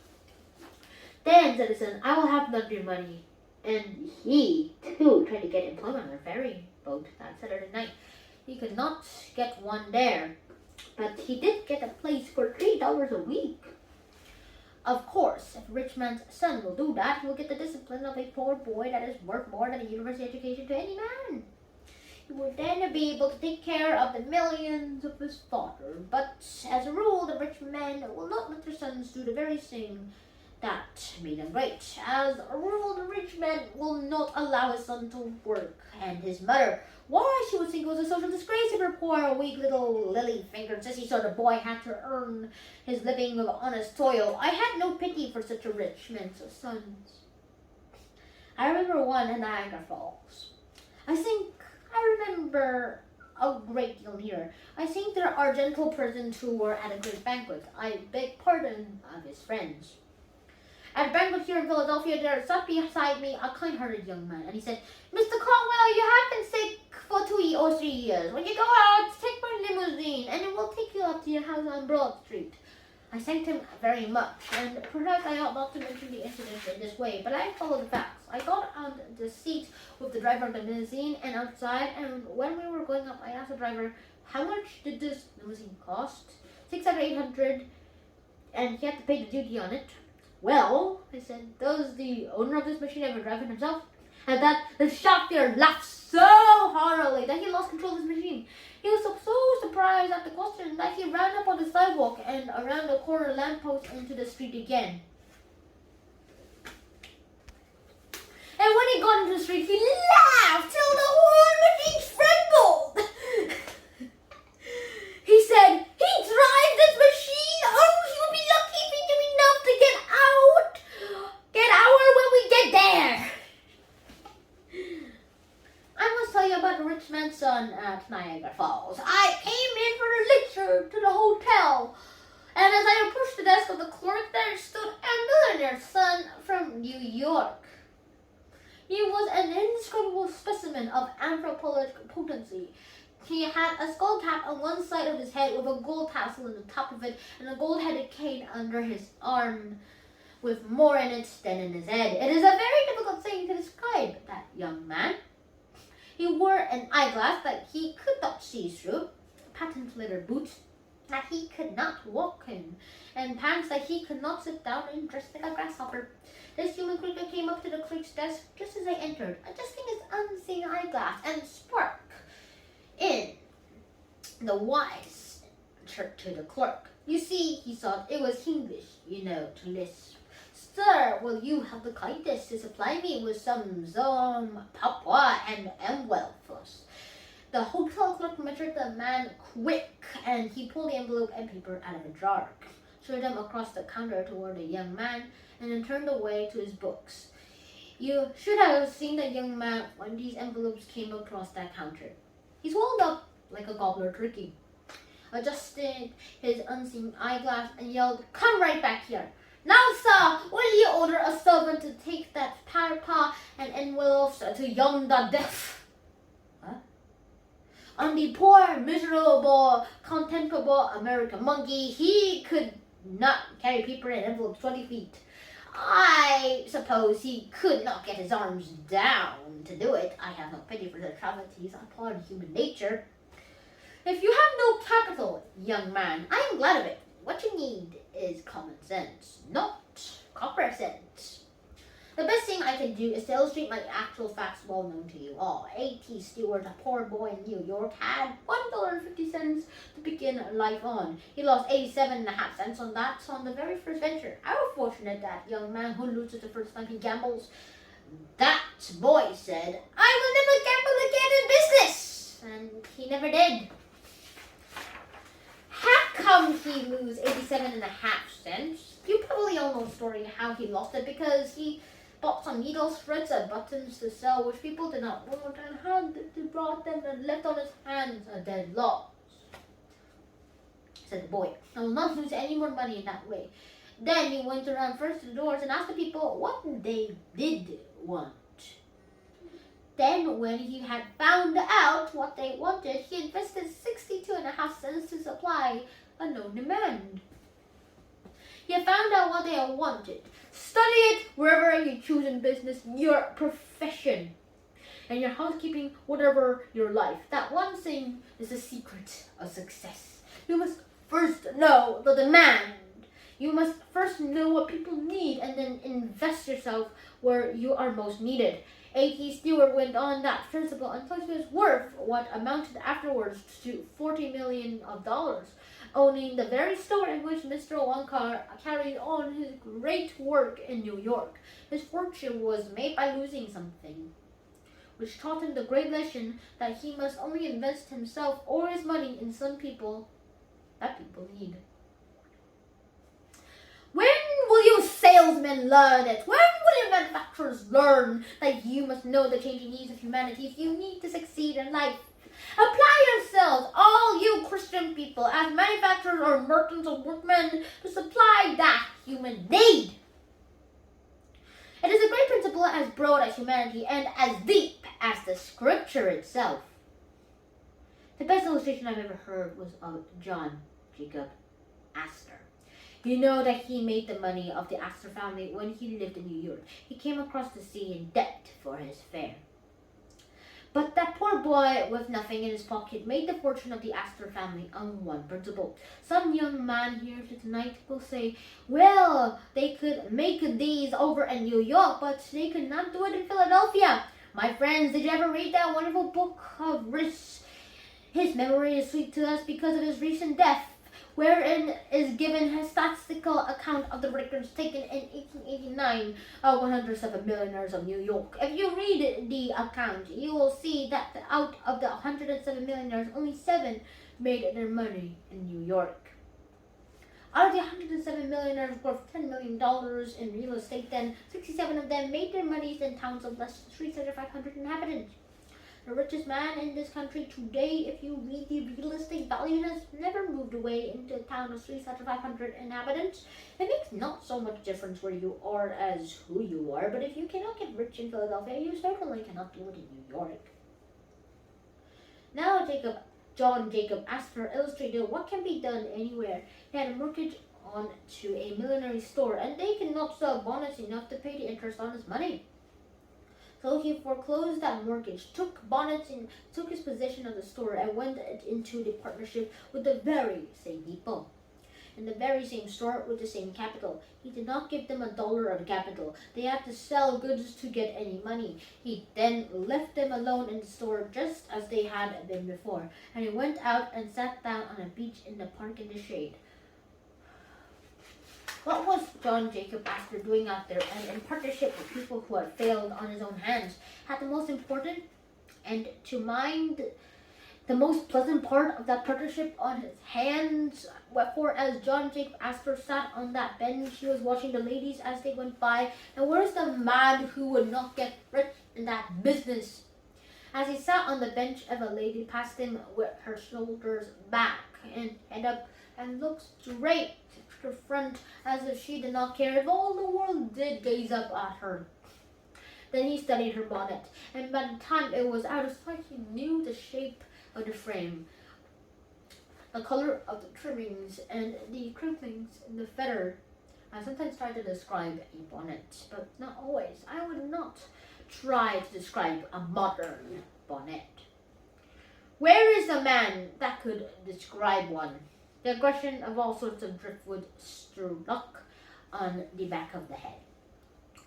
"Then," said the son, "I will have none of your money." And he, too, tried to get employment on a ferry boat that Saturday night. He could not get one there, but he did get a place for $3 a week. Of course, if a rich man's son will do that, he will get the discipline of a poor boy that is worth more than a university education to any man. He will then be able to take care of the millions of his father. But as a rule, the rich men will not let their sons do the very thing that made them great. As a rule, the rich man will not allow his son to work, and his mother, why, she would think it was a social disgrace if her poor, weak little lily-fingered sissy sort of boy had to earn his living with honest toil. I had no pity for such a rich man's sons. I remember one in Niagara Falls. I remember a great deal here. I think there are gentle persons who were at a great banquet. I beg pardon of his friends. At a banquet here in Philadelphia, there sat beside me a kind-hearted young man, and he said, "Mr. Conwell, you have been sick for 2 or 3 years. When you go out, take my limousine, and it will take you up to your house on Broad Street." I thanked him very much, and perhaps I ought not to mention the incident in this way, but I followed the facts. I got on the seat with the driver of the limousine and outside, and when we were going up, I asked the driver, "How much did this limousine cost?" $600, $800, and he had to pay the duty on it. "Well," I said, "does the owner of this machine ever drive it himself?" At that, the chauffeur laughed so heartily that he lost control of his machine. He was so surprised at the question that he ran up on the sidewalk and around the corner lamppost into the street again. And when he got into the street, he laughed till the whole machine trembled. He said, "He drives this machine? Oh, he will be lucky if he do enough to get out when we get there." I must tell you about the rich man's son at Niagara Falls. I came in for a lecture to the hotel, and as I approached the desk of the clerk, there stood a millionaire's son from New York. He was an indescribable specimen of anthropological potency. He had a skull cap on one side of his head with a gold tassel on the top of it, and a gold-headed cane under his arm, with more in it than in his head. It is a very difficult thing to describe that young man. He wore an eyeglass that he could not see through, patent leather boots that he could not walk in, and pants that he could not sit down in, dressed like a grasshopper. This human creature came up to the clerk's desk just as I entered, adjusting his unseen eyeglass, and spoke in the wise to the clerk. "You see," he thought, "it was English, to lisp. Sir, will you have the kindness to supply me with some Papa and Conwell first?" The hotel clerk measured the man quick, and he pulled the envelope and paper out of a jar. threw them across the counter toward the young man, and then turned away to his books. You should have seen the young man when these envelopes came across that counter. He swelled up like a gobbler turkey, adjusted his unseen eyeglass, and yelled, "Come right back here! Now, sir, will you order a servant to take that paper and envelopes to yonder desk?" Huh? On the poor, miserable, contemptible American monkey, he could not carry paper and envelopes 20 feet. I suppose he could not get his arms down to do it. I have no pity for the atrocities upon human nature. If you have no capital, young man, I am glad of it. What you need is common sense, not copper sense. The best thing I can do is to illustrate my actual facts well known to you all. A.T. Stewart, a poor boy in New York, had $1.50 to begin life on. He lost 87.5 cents on that on the very first venture. How fortunate that young man who loses the first time he gambles. That boy said, "I will never gamble again in business," and he never did. How come he lose 87.5 cents? You probably all know the story how he lost it, because he bought some needles, threads, and buttons to sell, which people did not want, and had brought them and left on his hands a dead loss. Said the boy, "I will not lose any more money in that way." Then he went around first to the doors and asked the people what they did want. Then, when he had found out what they wanted, he invested 62.5 cents to supply a known demand. He had found out what they wanted. Study it wherever you choose in business, your profession, and your housekeeping, whatever your life. That one thing is the secret of success. You must first know the demand. You must first know what people need, and then invest yourself where you are most needed. A.T. Stewart went on that principle until he was worth what amounted afterwards to $40 million, owning the very store in which Mr. Wonka carried on his great work in New York. His fortune was made by losing something, which taught him the great lesson that he must only invest himself or his money in some people that people need. When will you salesmen learn it? When will you manufacturers learn that you must know the changing needs of humanity if you need to succeed in life? Apply yourselves, all you Christian people, as manufacturers or merchants or workmen, to supply that human need. It is a great principle as broad as humanity and as deep as the scripture itself. The best illustration I've ever heard was of John Jacob Astor. You know that he made the money of the Astor family when he lived in New York. He came across the sea in debt for his fare. But that poor boy with nothing in his pocket made the fortune of the Astor family on one principle. Some young man here tonight will say, "Well, they could make these over in New York, but they could not do it in Philadelphia." My friends, did you ever read that wonderful book of Riss? His memory is sweet to us because of his recent death, wherein is given a statistical account of the records taken in 1889 of 107 millionaires of New York. If you read the account, you will see that out of the 107 millionaires, only 7 made their money in New York. Out of the 107 millionaires worth $10 million in real estate, then 67 of them made their monies in towns of less than 3,500 inhabitants. The richest man in this country today, if you read the real estate value, has never moved away into a town of 3,500 inhabitants. It makes not so much difference where you are as who you are, but if you cannot get rich in Philadelphia, you certainly cannot do it in New York. Now John Jacob Astor illustrated what can be done anywhere. He had a mortgage on to a millinery store, and they cannot sell bonnets enough to pay the interest on his money. So he foreclosed that mortgage, took bonnets and took his possession of the store, and went into the partnership with the very same people in the very same store with the same capital. He did not give them $1 of capital. They had to sell goods to get any money. He then left them alone in the store just as they had been before, and he went out and sat down on a bench in the park in the shade. What was John Jacob Astor doing out there, and in partnership with people who had failed on his own hands? Had the most important and to mind the most pleasant part of that partnership on his hands. Wherefore, as John Jacob Astor sat on that bench, he was watching the ladies as they went by. And where is the man who would not get rich in that business? As he sat on the bench, a lady passed him with her shoulders back and head up and looked straight to the front as if she did not care if all the world did gaze up at her. Then he studied her bonnet, and by the time it was out of sight, he knew the shape of the frame, the color of the trimmings, and the crinklings in the feather. I sometimes try to describe a bonnet, but not always. I would not try to describe a modern bonnet. Where is the man that could describe one? The aggression of all sorts of driftwood struck on the back of the head,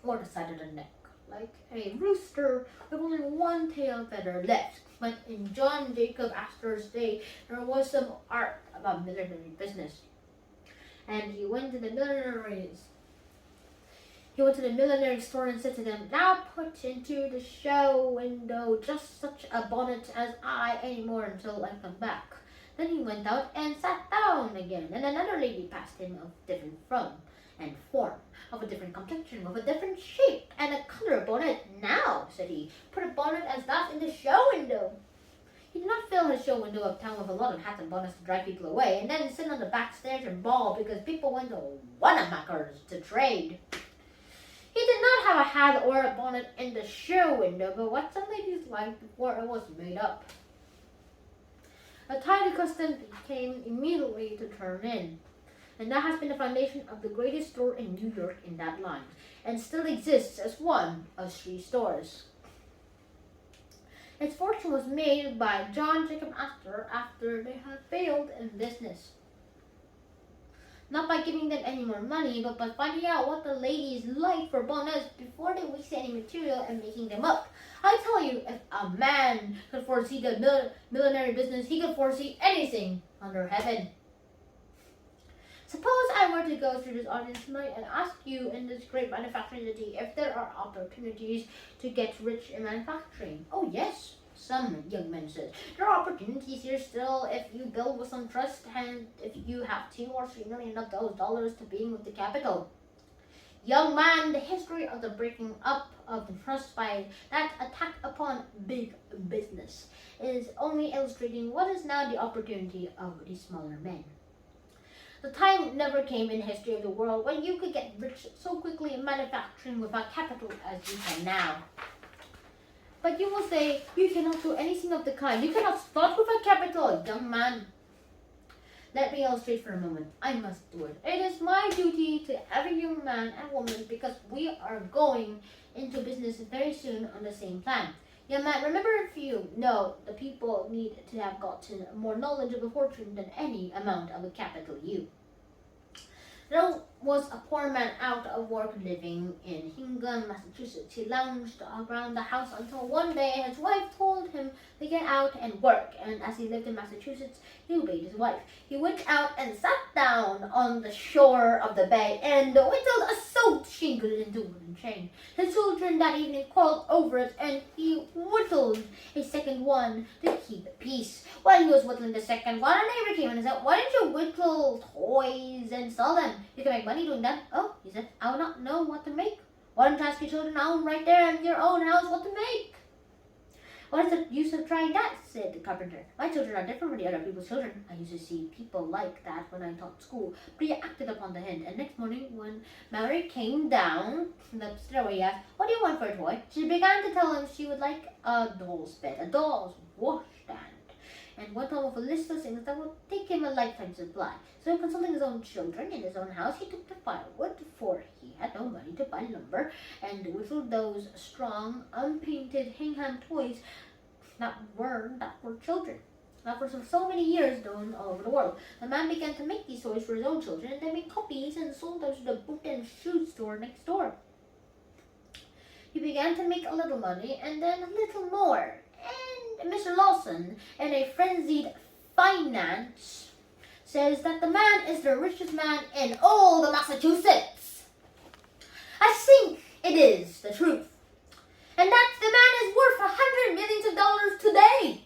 or the side of the neck, like a rooster with only one tail feather left. But in John Jacob Astor's day, there was some art about millinery business. And he went to the millinery store and said to them, "Now put into the show window just such a bonnet as I anymore until I come back." Then he went out and sat down again, and another lady passed him of different form, of a different complexion, of a different shape, and a color bonnet. "Now," said he, "put a bonnet as that in the show window." He did not fill his show window uptown with a lot of hats and bonnets to drive people away, and then sit on the back stairs and bawl because people went to Wanamaker's to trade. He did not have a hat or a bonnet in the show window, but what some ladies liked before it was made up. A tidy custom came immediately to turn in, and that has been the foundation of the greatest store in New York in that line, and still exists as one of 3 stores. Its fortune was made by John Jacob Astor after they had failed in business. Not by giving them any more money, but by finding out what the ladies liked for bonnets before they wasted any material and making them up. I tell you, if a man could foresee the millinery business, he could foresee anything under heaven. Suppose I were to go through this audience tonight and ask you in this great manufacturing city if there are opportunities to get rich in manufacturing. "Oh yes," some young men said. "There are opportunities here still if you build with some trust and if you have $2 or $3 million of those dollars to begin with the capital." Young man, the history of the breaking up of the trust by that attack upon big business is only illustrating what is now the opportunity of the smaller men. The time never came in the history of the world when you could get rich so quickly in manufacturing without capital as you can now. But you will say, "You cannot do anything of the kind. You cannot start without capital, young man." Let me illustrate for a moment. I must do it. It is my duty to every young man and woman because we are going into business very soon on the same plan. Young man, remember, if you know the people need to have gotten more knowledge of a fortune than any amount of a capital you. There was a poor man out of work living in Hingham, Massachusetts. He lounged around the house until one day his wife told him to get out and work, and as he lived in Massachusetts, he obeyed his wife. He went out and sat down on the shore of the bay and whittled a soaked shingle into a wooden chain. His children that evening quarreled over it, and he whittled a second one to keep peace. While he was whittling the second one, a neighbor came and said, "Why don't you whittle toys and sell them? You can make money doing that." "Oh," he said, "I would not know what to make." "Why don't you ask your children now right there in your own house what to make?" "What is the use of trying that?" said the carpenter. "My children are different from the other people's children. I used to see people like that when I taught school." But he acted upon the hint, and next morning when Mary came down the stairway, he asked, "What do you want for a toy?" She began to tell him she would like a doll's bed, a doll's washstand, and went on with a list of things that would take him a lifetime supply. So, consulting his own children in his own house, he took the firewood, for he had no money to buy lumber, and whittled those strong, unpainted Hingham toys that were children. That for so many years known all over the world. The man began to make these toys for his own children, and then made copies and sold them to the boot and shoe store next door. He began to make a little money, and then a little more. And Mr. Lawson, in a frenzied finance, says that the man is the richest man in all the Massachusetts. I think it is the truth. And that the man is worth $100 million today.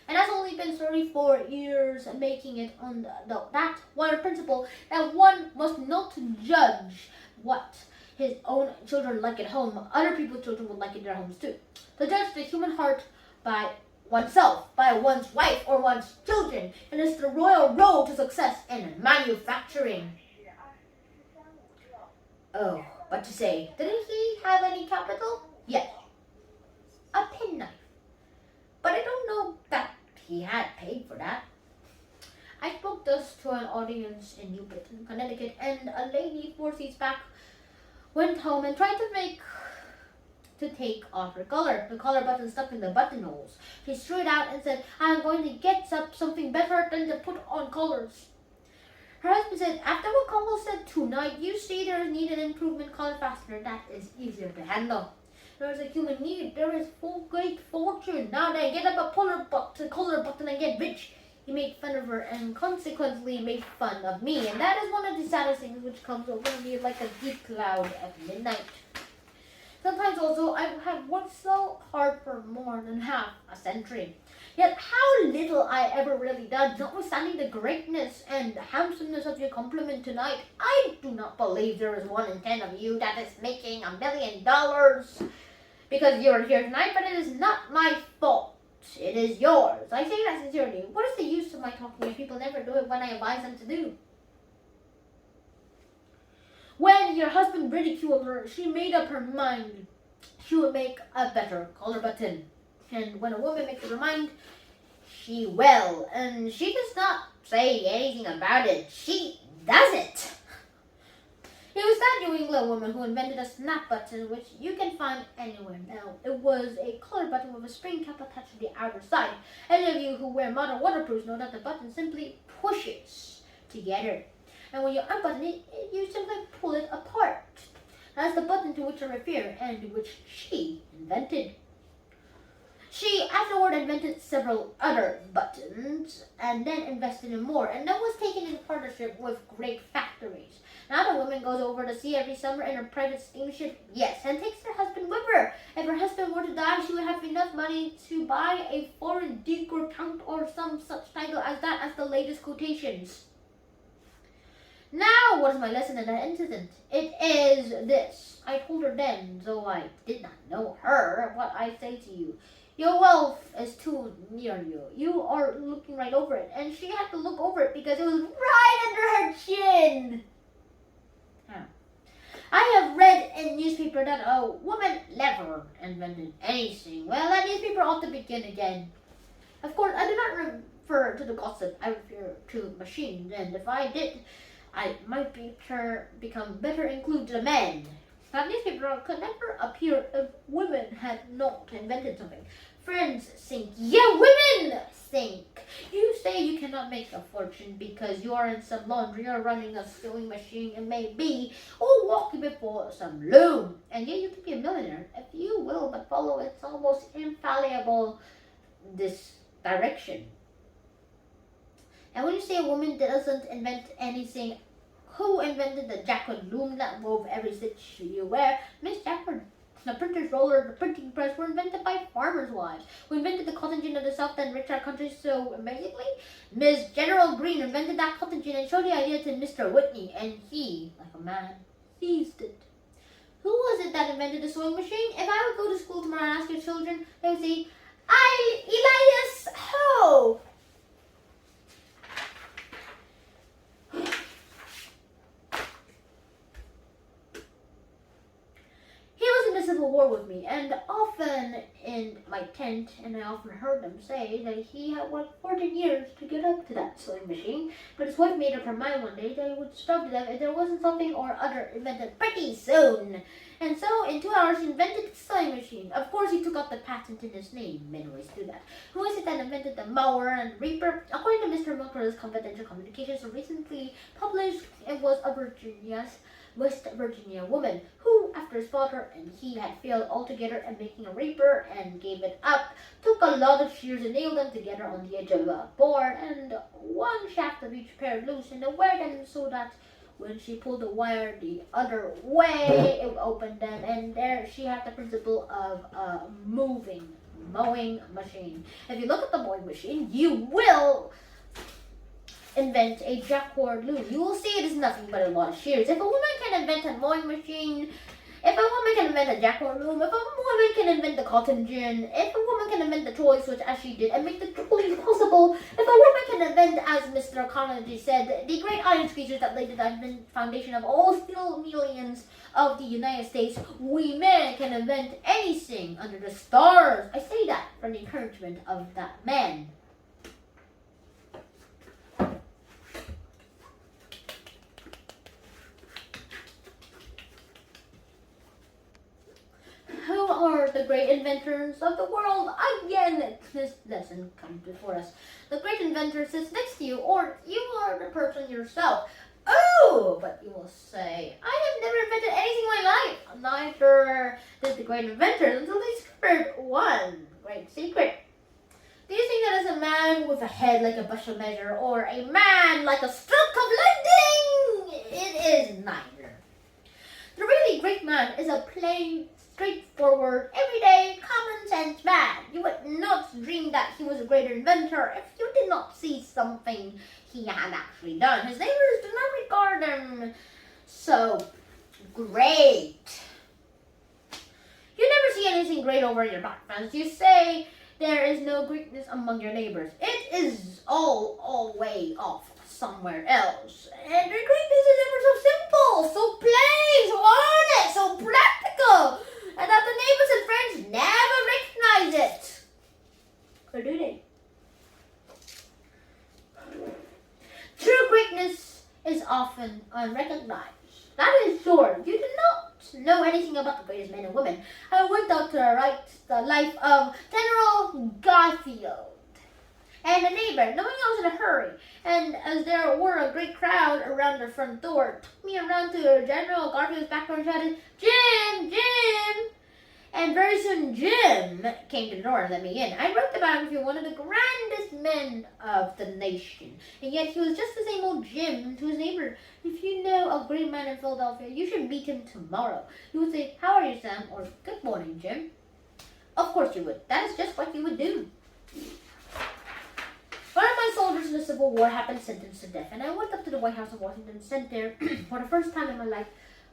And as a making it on that one principle that one must not judge what his own children like at home, other people's children would like in their homes too. To judge the human heart by oneself, by one's wife or one's children, and it's the royal road to success in manufacturing. Oh, but to say, didn't he have any capital? Yes, a penknife. But I don't know that he had paid for that. I spoke this to an audience in New Britain, Connecticut, and a lady 4 seats back went home and tried to take off her collar. The collar button stuck in the buttonholes. She threw it out and said, I'm going to get something better than to put on collars. Her husband said, after what Conwell said tonight, you see there is need an improvement collar fastener. That is easier to handle. There is a human need. There is full great fortune. Now then, get up a collar button and get rich. He made fun of her and consequently made fun of me. And that is one of the saddest things which comes over me like a deep cloud at midnight. Sometimes also I have worked so hard for more than half a century. Yet how little I ever really done, notwithstanding the greatness and handsomeness of your compliment tonight. I do not believe there is 1 in 10 of you that is making $1 million because you're here tonight, but it is not my fault. It is yours. I say that sincerely. What is the use of my talking if people never do it when I advise them to do? When your husband ridiculed her, she made up her mind she would make a better collar button. And when a woman makes up her mind, she will. And she does not say anything about it. She does it. It was that New England woman who invented a snap button, which you can find anywhere now. It was a collar button with a spring cap attached to the outer side. Any of you who wear modern waterproofs know that the button simply pushes together. And when you unbutton it, you simply pull it apart. That's the button to which I refer and which she invented. She afterward invented several other buttons and then invested in more, and that was taken in partnership with great factories. Now the woman goes over the sea every summer in her private steamship, yes, and takes her husband with her. If her husband were to die, she would have enough money to buy a foreign duke or count or some such title as that as the latest quotations. Now, what is my lesson in that incident? It is this. I told her then, though I did not know her, what I say to you. Your wealth is too near you. You are looking right over it. And she had to look over it because it was right under her chin. I have read in newspaper that a woman never invented anything. Well, that newspaper ought to begin again. Of course, I do not refer to the gossip. I refer to machines. And if I did, I might become better included to men. That newspaper could never appear if women had not invented something. Friends think, yeah, women think. You say you cannot make a fortune because you are in some laundry or running a sewing machine, it may be, or walking before some loom. And yet you could be a millionaire if you will but follow its almost infallible this direction. And when you say a woman that doesn't invent anything, who invented the jacquard loom that wove every stitch you wear? Miss Jacquard. The printer's roller, the printing press were invented by farmers' wives, who invented the cotton gin of the South and enriched our country so amazingly. Miss General Green invented that cotton gin and showed the idea to Mr. Whitney, and he, like a man, seized it. Who was it that invented the sewing machine? If I would go to school tomorrow and ask your children, they would say, Elias Ho! Civil War with me, and often in my tent, and I often heard them say that he had worked 14 years to get up to that sewing machine, but his wife made up her mind one day that he would starve to death if there wasn't something or other invented pretty soon. And so, in 2 hours, he invented the sewing machine. Of course, he took out the patent in his name. Men always do that. Who is it that invented the mower and reaper? According to Mr. Milker's confidential communications, so recently published, it was a West Virginia woman who, after his father and he had failed altogether at making a reaper and gave it up, took a lot of shears and nailed them together on the edge of a board, and one shaft of each pair loose and wear them so that when she pulled the wire the other way, it would open them, and there she had the principle of a mowing machine. If you look at the mowing machine, you will invent a jacquard loom, you will see it is nothing but a lot of shears. If a woman can invent a mowing machine, if a woman can invent a jacquard loom, if a woman can invent the cotton gin, if a woman can invent the toys, which as she did, and make the toys possible, if a woman can invent, as Mr. Carnegie said, the great iron squeezers that laid the foundation of all steel millions of the United States, we men can invent anything under the stars. I say that for the encouragement of that man. Who are the great inventors of the world? Again, this lesson comes before us. The great inventor sits next to you, or you are the person yourself. Oh, but you will say, I have never invented anything in my life. Neither did the great inventors until they discovered one great secret. Do you think that is a man with a head like a bushel measure, or a man like a stroke of lightning? It is neither. The really great man is a plain, straightforward, everyday, common sense man. You would not dream that he was a great inventor if you did not see something he had actually done. His neighbors do not regard him so great. You never see anything great over your back fence. You say there is no greatness among your neighbors. It is all way off somewhere else. And their greatness is ever so simple, so plain, so honest, so practical, and that the neighbors and friends never recognize it. Or do they? True greatness is often unrecognized. That is sure. You do not know anything about the greatest men and women. I went out to write the life of General Garfield. And a neighbor, knowing I was in a hurry, and as there were a great crowd around the front door, took me around to General Garfield's back door and shouted, Jim! Jim! And very soon Jim came to the door and let me in. I wrote the biography of one of the grandest men of the nation. And yet he was just the same old Jim to his neighbor. If you know a great man in Philadelphia, you should meet him tomorrow. He would say, how are you, Sam? Or, good morning, Jim. Of course you would. That is just what you would do. One of my soldiers in the Civil War had been sentenced to death, and I went up to the White House of Washington, sent there for the first time in my life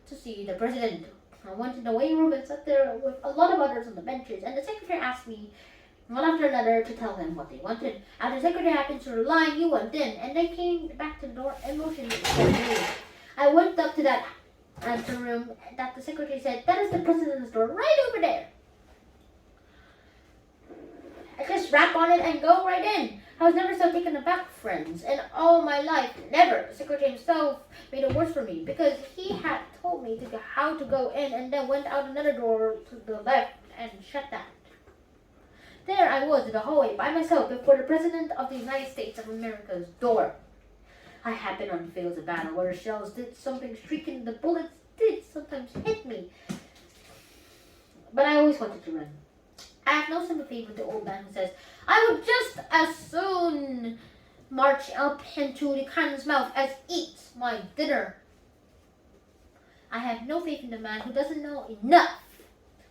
to see the president. I went in the waiting room and sat there with a lot of others on the benches, and the secretary asked me, one after another, to tell them what they wanted. After the secretary happened to the line, he went in, and they came back to the door and motioned me. I went up to that answer room that the secretary said, that is the president's door right over there. I just rap on it and go right in. I was never so taken aback, friends, in all my life. Never. The secretary himself made it worse for me because he had told me how to go in and then went out another door to the left and shut that. There I was in the hallway by myself before the President of the United States of America's door. I had been on the fields of battle where the shells did something shrieking, the bullets did sometimes hit me. But I always wanted to run. I have no sympathy with the old man who says, I would just as soon march up into the cannon's mouth as eat my dinner. I have no faith in the man who doesn't know enough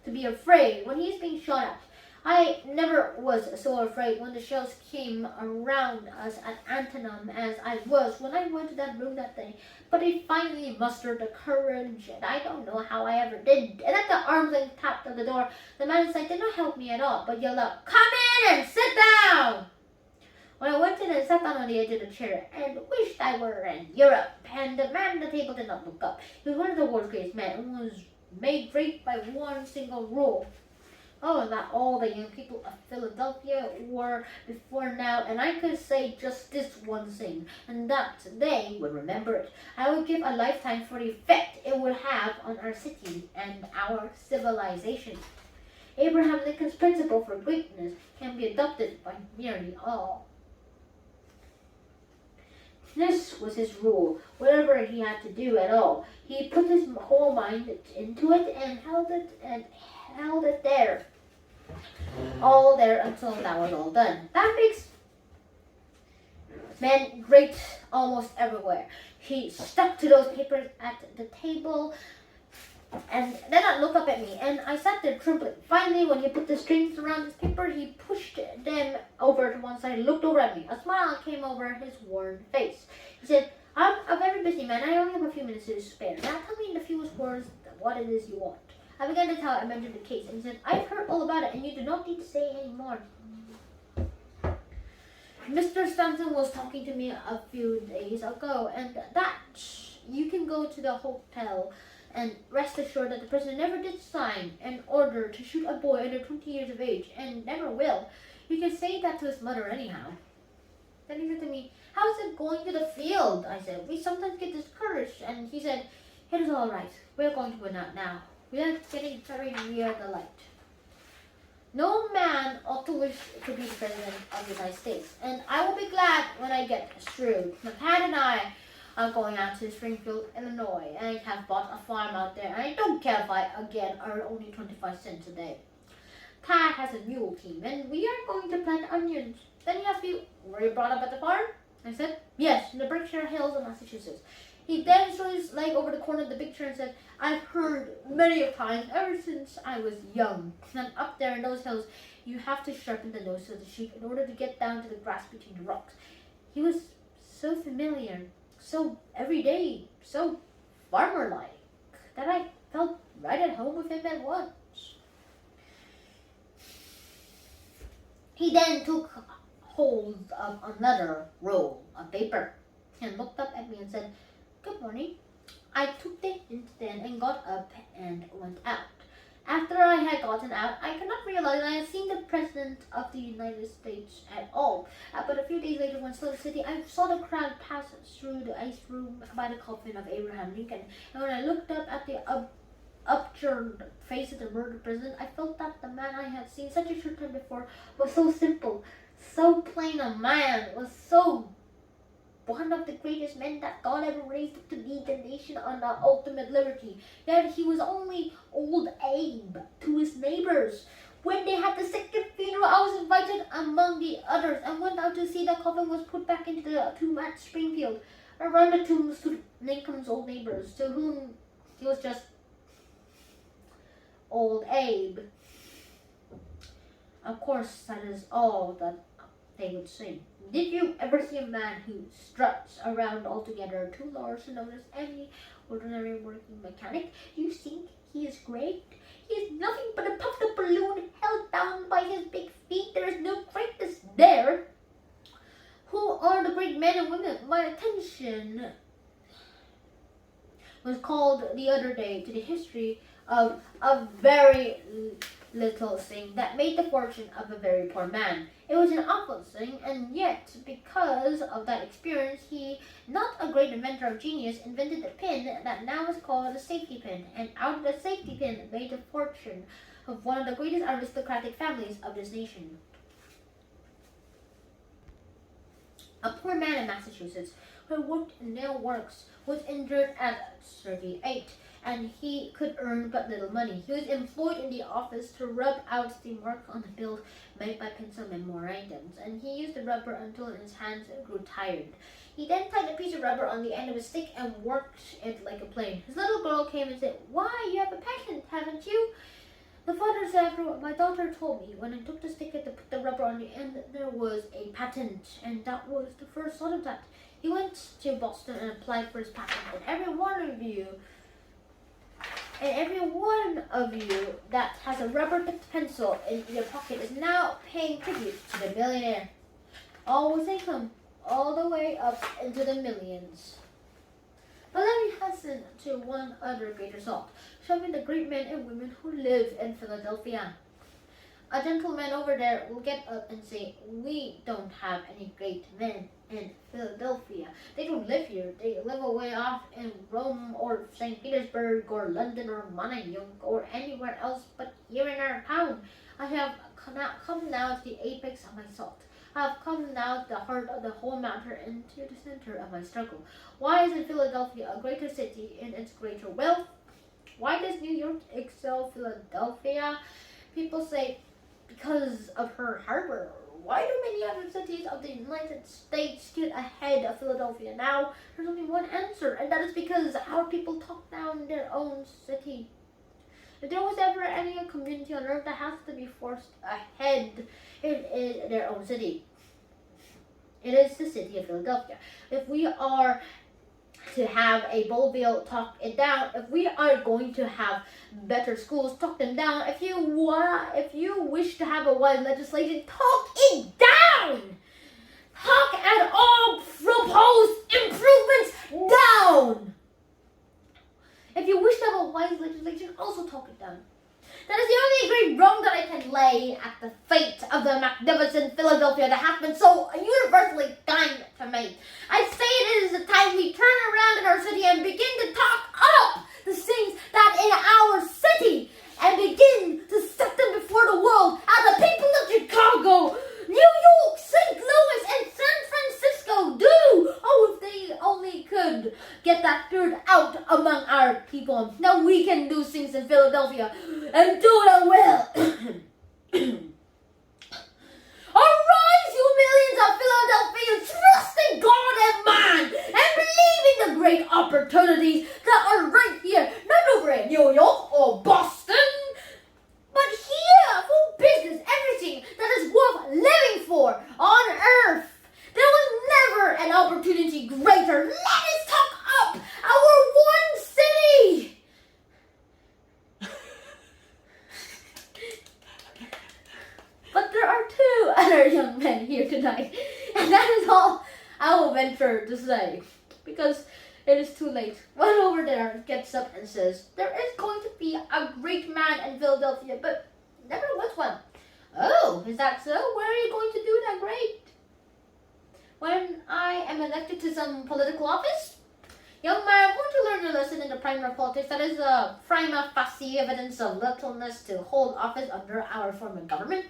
to be afraid when he is being shot at. I never was so afraid when the shells came around us at Antietam as I was when I went to that room that day. But I finally mustered the courage, and I don't know how I ever did. And at the arm's length tap on the door, the man inside did not help me at all, but yelled out, come in and sit down! When I went in and sat down on the edge of the chair and wished I were in Europe, and the man at the table did not look up. He was one of the world's greatest men who was made great by one single rule. Oh, and that all the young people of Philadelphia were before now, and I could say just this one thing, and that they would remember it. I would give a lifetime for the effect it would have on our city and our civilization. Abraham Lincoln's principle for greatness can be adopted by nearly all. This was his rule, whatever he had to do at all. He put his whole mind into it and held it there. All there until that was all done. That makes men great almost everywhere. He stuck to those papers at the table and then I looked up at me, and I sat there trembling. Finally, when he put the strings around his paper, he pushed them over to one side and looked over at me. A smile came over his worn face. He said, "I'm a very busy man. I only have a few minutes to spare. Now tell me in the fewest words what it is you want." I began to tell. I mentioned the case, and he said, "I've heard all about it, and you do not need to say any more. Mr. Stanton was talking to me a few days ago, and that you can go to the hotel and rest assured that the president never did sign an order to shoot a boy under 20 years of age, and never will. You can say that to his mother anyhow." Then he said to me, "How is it going to the field?" I said, "We sometimes get discouraged." And he said, "It is all right. We're going to win out now. We are getting very near the light. No man ought to wish to be the president of the United States, and I will be glad when I get through. My Pat and I are going out to Springfield, Illinois, and I have bought a farm out there, and I don't care if I again earn only 25 cents a day. Pat has a mule team, and we are going to plant onions." Then he asked me, "Were you brought up at the farm?" I said, "Yes, in the Berkshire Hills of Massachusetts." He then threw his leg over the corner of the picture and said, "I've heard many a time ever since I was young, and up there in those hills, you have to sharpen the nose of the sheep in order to get down to the grass between the rocks." He was so familiar, so everyday, so farmer-like, that I felt right at home with him at once. He then took hold of another roll of paper and looked up at me and said, "Good morning." I took the hint then and got up and went out. After I had gotten out, I could not realize I had seen the President of the United States at all. But a few days later, when still in the city, I saw the crowd pass through the ice room by the coffin of Abraham Lincoln. And when I looked up at the upturned face of the murdered president, I felt that the man I had seen such a short time before was so simple, so plain a man, was so one of the greatest men that God ever raised up to lead the nation on the ultimate liberty. Yet he was only old Abe to his neighbors. When they had the second funeral, I was invited among the others and went out to see the coffin was put back into the tomb at Springfield. Around the tomb stood Lincoln's old neighbors, to whom he was just old Abe. Of course, that is all that they would say. Did you ever see a man who struts around altogether too large to notice any ordinary working mechanic? You think he is great? He is nothing but a puffed up balloon held down by his big feet. There is no greatness there. Who are the great men and women? My attention was called the other day to the history of a very little thing that made the fortune of a very poor man. It was an awful thing, and yet because of that experience, he, not a great inventor of genius, invented the pin that now is called a safety pin, and out of the safety pin made the fortune of one of the greatest aristocratic families of this nation. A poor man in Massachusetts who worked in nail works was injured at 38, and he could earn but little money. He was employed in the office to rub out the mark on the bill made by pencil memorandums, and he used the rubber until his hands grew tired. He then tied a piece of rubber on the end of a stick and worked it like a plane. His little girl came and said, "Why, you have a patent, haven't you?" The father said, "My daughter told me when I took the stick to put the rubber on the end, there was a patent, and that was the first thought of that." He went to Boston and applied for his patent, and every one of you that has a rubber-tipped pencil in your pocket is now paying tribute to the millionaire. All with income all the way up into the millions. But let me hasten to one other greater thought, showing the great men and women who live in Philadelphia. A gentleman over there will get up and say, "We don't have any great men in Philadelphia. They don't live here. They live away off in Rome or St. Petersburg or London or Monaco or anywhere else but here in our town." I have come now to the apex of my thought. I have come now to the heart of the whole matter and to the center of my struggle. Why isn't Philadelphia a greater city in its greater wealth? Why does New York excel Philadelphia? People say, because of her harbor. Why do many other cities of the United States get ahead of Philadelphia? Now, there's only one answer, and that is because our people talk down their own city. If there was ever any community on earth that has to be forced ahead, it is their own city. It is the city of Philadelphia. If we are to have a Bowlville, talk it down. If we are going to have better schools, talk them down. If you wish to have a wise legislation, talk it down. Talk at all proposed improvements down. If you wish to have a wise legislation, also talk it down. That is the only great wrong that I can lay at the fate of the magnificent Philadelphia that has been so universally kind to me. I say it is the time we turn around in our city and begin to talk up the things that in our city and begin to set them before the world as the people of Chicago, New York, St. Louis, and San Francisco do. Oh, if they only could get that spirit out among our people. Now we can do things in Philadelphia and do them well. Arise, you millions of Philadelphians, trust in God and man, and believe in the great opportunities that are right here, not over in New York or Boston, but here for business, everything that is worth living for on earth. There was never an opportunity greater. Let us talk up our one city. But there are two other young men here tonight, and that is all I will venture to say, because it is too late. One over there gets up and says, there is going to be a great man in Philadelphia, but never was one. Oh, is that so? Where are you going to do that great? When I am elected to some political office? Young man, won't you learn your lesson in the primary politics? That is a prima facie evidence of littleness to hold office under our form of government.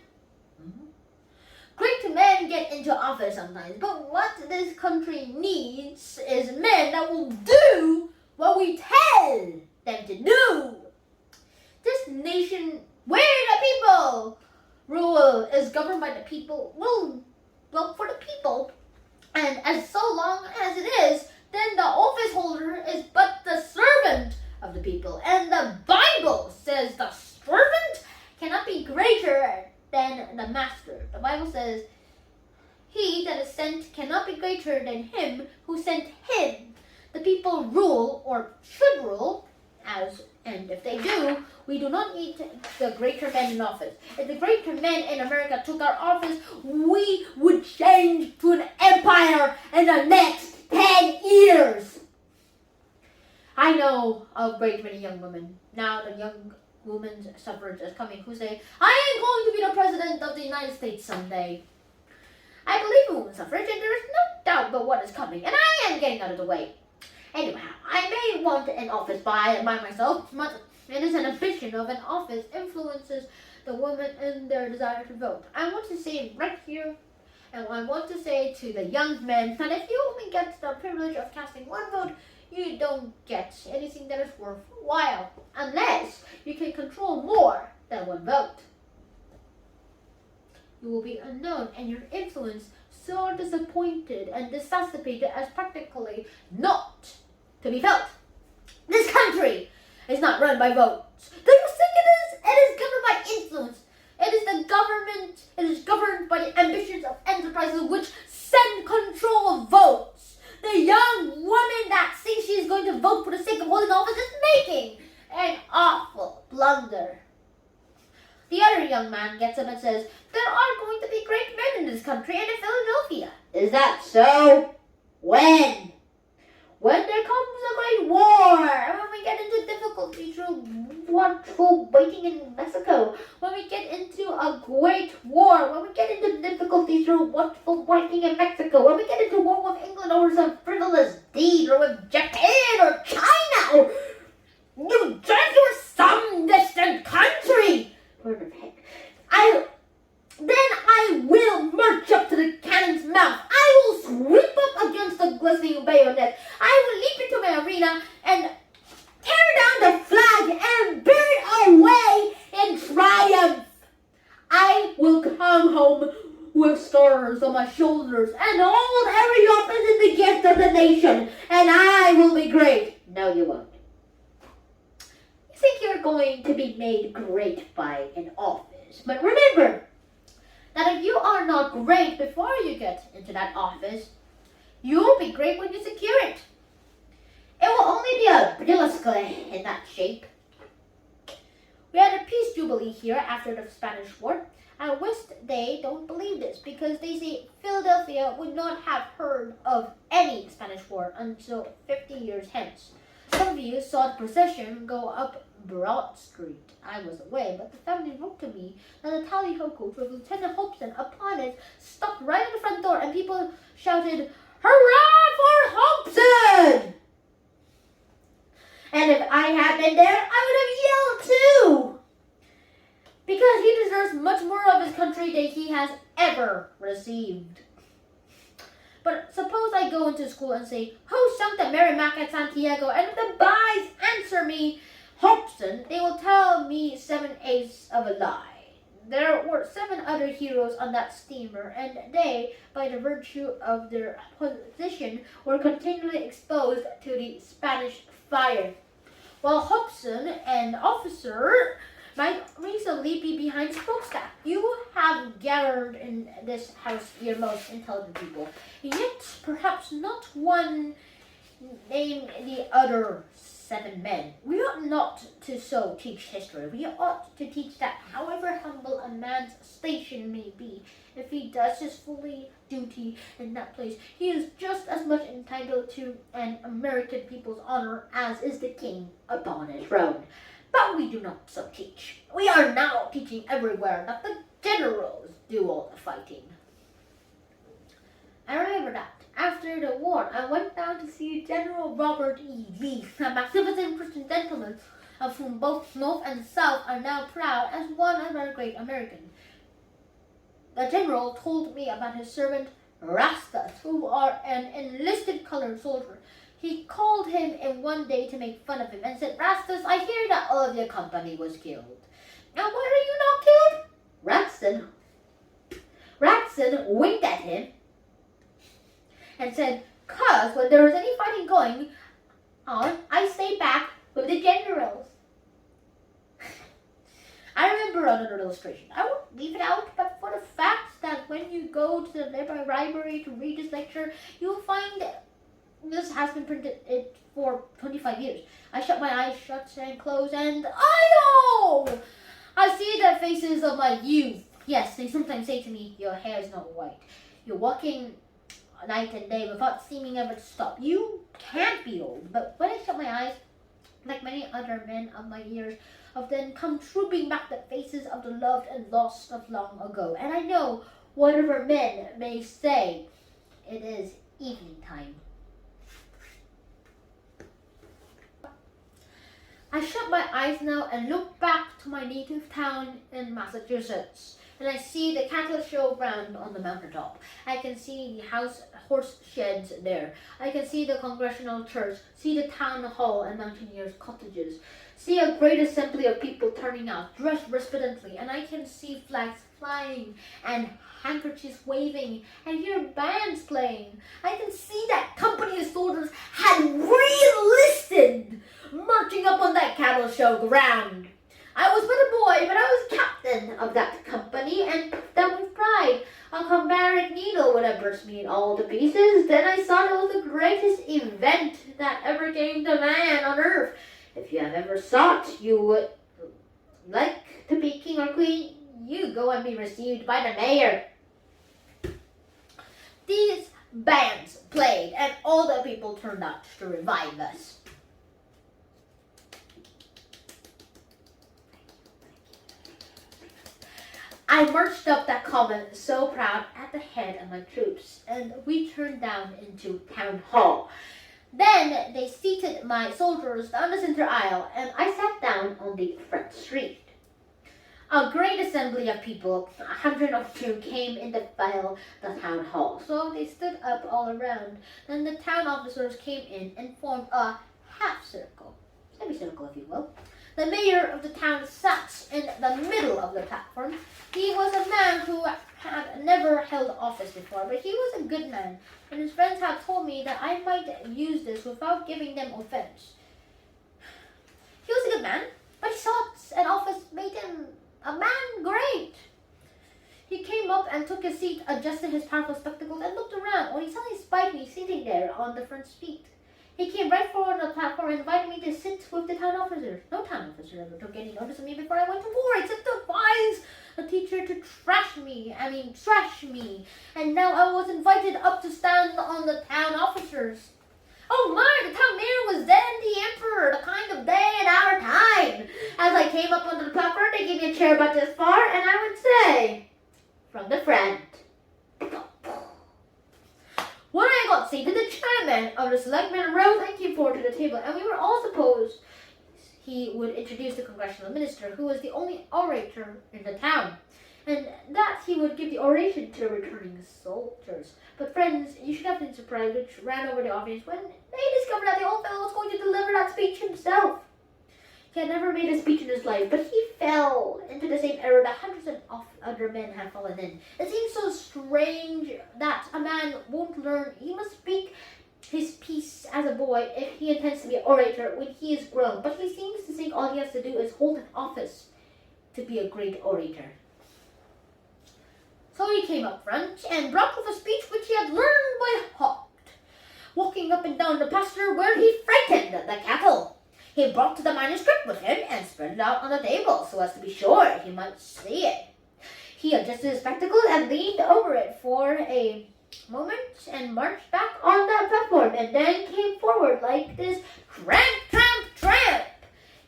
Great men get into office sometimes, but what this country needs is men that will do what we tell them to do. This nation where the people rule is governed by the people, will work for the people, and as so long as it is, then the office holder is but the servant of the people. And the Bible says the servant cannot be greater than the master. The Bible says, he that is sent cannot be greater than him who sent him. The people rule, or should rule, and if they do, we do not need the greater men in office. If the greater men in America took our office, we would change to an empire in the next 10 years. I know a great many young women. Now the young women's suffrage is coming who say, I am going to be the president of the United States someday. I believe in women's suffrage, and there is no doubt about what is coming, and I am getting out of the way. Anyhow, I may want an office by myself, but it is an ambition of an office influences the women in their desire to vote. I want to say right here, and I want to say to the young men, that if you only get the privilege of casting one vote, you don't get anything that is worthwhile, unless you can control more than one vote. You will be unknown, and your influence so disappointed and dissipated as practically not to be felt. This country is not run by votes. Do you think it is? It is governed by influence. It is the government. It is governed by the ambitions of enterprises which send control of votes. The young woman that thinks she is going to vote for the sake of holding office is making an awful blunder. The other young man gets up and says, there are going to be great men in this country and in Philadelphia. Is that so? When? When there comes a great war, when we get into difficulty through waiting in Mexico, when we get into a great war, when we get into difficulty through watchful waiting in Mexico, when we get into war with England over some frivolous deed, or with Japan or China, or New Jersey or some distant country, I will march up to the cannon's mouth. I will sweep up against the glistening bayonet. I will leap into my arena and tear down the flag and bear it away in triumph. I will come home with stars on my shoulders and hold every office in the gift of the nation, and I will be great. No, you won't. You think you're you're going to be made great by an office. But remember that if you are not great before you get into that office, you'll be great when you secure it. It will only be a brilliscle in that shape. We had a peace jubilee here after the Spanish War. I wish they don't believe this because they say Philadelphia would not have heard of any Spanish War until 50 years hence. Some of you saw the procession go up Broad Street. I was away, but the family wrote to me that the tally-ho coach with Lieutenant Hobson upon it stopped right at the front door and people shouted, "Hurrah for Hobson!" And if I had been there, I would have yelled too! Because he deserves much more of his country than he has ever received. But suppose I go into school and say, "Who sunk the Merrimack at Santiago?" And if the boys answer me, "Hobson," they will tell me 7/8 of a lie. There were 7 other heroes on that steamer, and they, by the virtue of their position, were continually exposed to the Spanish fire. While Hobson, an officer, might reasonably be behind smokestack. You have gathered in this house your most intelligent people, yet perhaps not one name the other 7 men. We ought not to so teach history. We ought to teach that however humble a man's station may be, if he does his fully duty in that place, he is just as much entitled to an American people's honor as is the king upon his throne. But we do not so teach. We are now teaching everywhere that the generals do all the fighting. I remember that after the war, I went down to see General Robert E. Lee, a magnificent Christian gentleman of whom both North and South are now proud as one of our great Americans. The general told me about his servant Rastas, who are an enlisted colored soldier. He called him in one day to make fun of him and said, "Rastas, I hear that all of your company was killed. Now why are you not killed?" Ratson winked at him and said, "'Cause when there is any fighting going on, I stay back with the generals." I remember another illustration. I won't leave it out, but for the fact that when you go to the library to read this lecture, you'll find this has been printed for 25 years. I shut my eyes shut and close, and I see the faces of my youth. Yes, they sometimes say to me, "Your hair is not white. You're walking night and day without seeming ever to stop. You can't be old." But when I shut my eyes, like many other men of my years, of then come trooping back the faces of the loved and lost of long ago. And I know, whatever men may say, it is evening time. I shut my eyes now and look back to my native town in Massachusetts. And I see the cattle show ground on the mountaintop. I can see the horse sheds there. I can see the Congressional Church, see the town hall and mountaineers' cottages, see a great assembly of people turning out, dressed resplendently, and I can see flags flying and handkerchiefs waving and hear bands playing. I can see that company of soldiers had re-enlisted, marching up on that cattle show ground. I was but a boy, but I was captain of that company, and that with pride. A Confederate needle would have burst me all to pieces. Then I saw it was the greatest event that ever came to man on earth. If you have ever thought you would like to be king or queen, you go and be received by the mayor. These bands played, and all the people turned out to revive us. I marched up that common so proud at the head of my troops, and we turned down into town hall. Then they seated my soldiers down the center aisle, and I sat down on the front street. A great assembly of people, 102, came in the file the town hall, so they stood up all around. Then the town officers came in and formed a half circle, semicircle if you will. The mayor of the town sat in the middle of the platform. He was a man who had never held office before, but he was a good man, and his friends had told me that I might use this without giving them offense. He was a good man, but he thought an office made him a man great. He came up and took his seat, adjusted his powerful spectacles, and looked around when he suddenly spied me sitting there on the front seat. He came right forward on the platform and invited me to sit with the town officers. No town officer ever took any notice of me before I went to war, except to advise a teacher to trash me. And now I was invited up to stand on the town officers. Oh my, the town mayor was then the emperor, the kind of day and hour time. As I came up onto the platform, they gave me a chair about this far, and I would say, from the front. When I got seated, the chairman of the selectmen rose and came forward to the table, and we were all supposed he would introduce the congressional minister, who was the only orator in the town, and that he would give the oration to the returning soldiers. But friends, you should have been surprised, which ran over the audience when they discovered that the old fellow was going to deliver that speech himself. He had never made a speech in his life, but he fell into the same error that hundreds of other men have fallen in. It seems so strange that a man won't learn he must speak his piece as a boy if he intends to be an orator when he is grown. But he seems to think all he has to do is hold an office to be a great orator. So he came up front and brought forth a speech which he had learned by heart, walking up and down the pasture where he frightened the cattle. He brought the manuscript with him and spread it out on the table so as to be sure he might see it. He adjusted his spectacles and leaned over it for a moment and marched back on that platform and then came forward like this: tramp, tramp, tramp.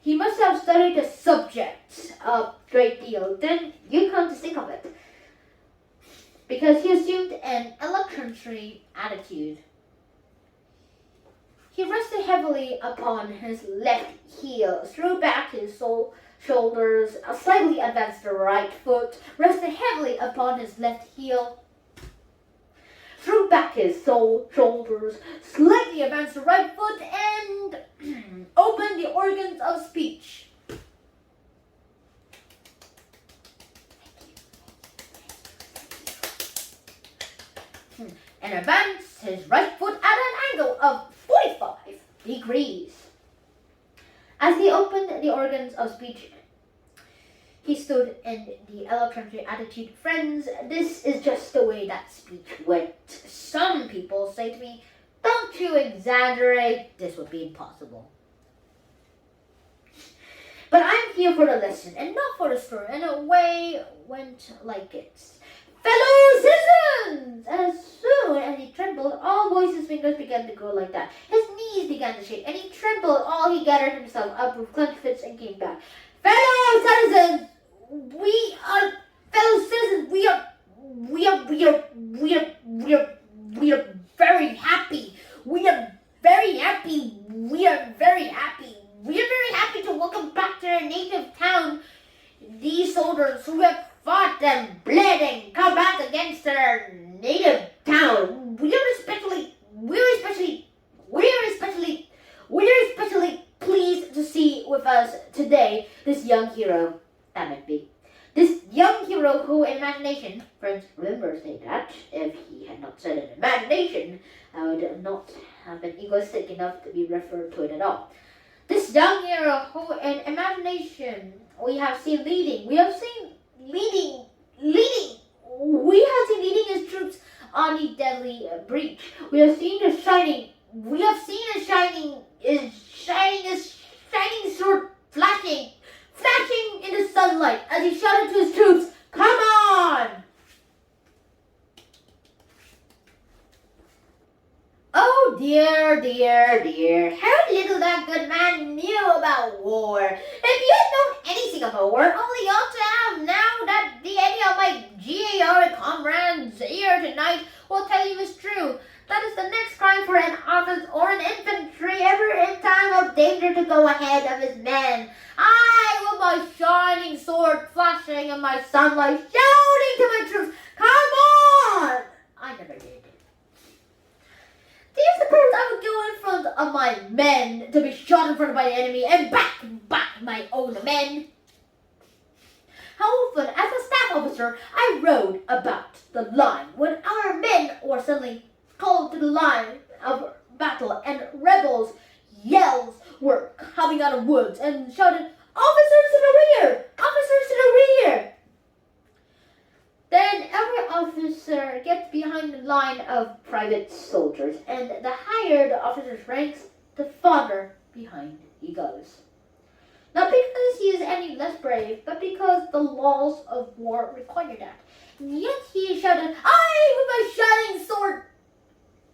He must have studied the subject a great deal. Then you come to think of it, because he assumed an eloquentary attitude. He rested heavily upon his left heel, threw back his shoulders, slightly advanced the right foot, rested heavily upon his left heel, threw back his shoulders, slightly advanced the right foot, and opened the organs of speech. And advanced his right foot at an angle of 45 degrees. As he opened the organs of speech, he stood in the eloquentary attitude. Friends, this is just the way that speech went. Some people say to me, don't you exaggerate, this would be impossible. But I'm here for the lesson and not for the story, and a way went like it. Fellow citizens! As soon as he trembled, all voices' fingers began to go like that. His knees began to shake, and he trembled. All he gathered himself up with clenched fists and came back. Fellow citizens! We are very happy. We are very happy to welcome back to our native town these soldiers who have fought and bled and come back against our native town. We're especially pleased to see with us today this young hero. That might be. This young hero who in imagination, friends, remember saying that. If he had not said in imagination, I would not have been egoistic enough to be referred to it at all. This young hero who in imagination we have seen leading his troops on the deadly breach. We have seen his shining sword flashing in the sunlight as he shouted to his troops, "Come on!" Oh dear, how little that good man knew about war. If you had known anything about war, all you ought to have now that any of my GAR comrades here tonight will tell you is true. That is the next crime for an officer or an infantry ever in time of danger to go ahead of his men. I, with my shining sword flashing in my sunlight, shouting to my troops, "Come on!" I never did. Do you suppose I would go in front of my men to be shot in front of my enemy and back my own men? How often, as a staff officer, I rode about the line when our men were suddenly called to the line of battle and rebels' yells were coming out of woods and shouted, Officers to the rear! Officers to the rear! Then every officer gets behind the line of private soldiers, and the higher the officer's ranks, the farther behind he goes. Not because he is any less brave, but because the laws of war require that. And yet he shouted, "I with my shining sword!"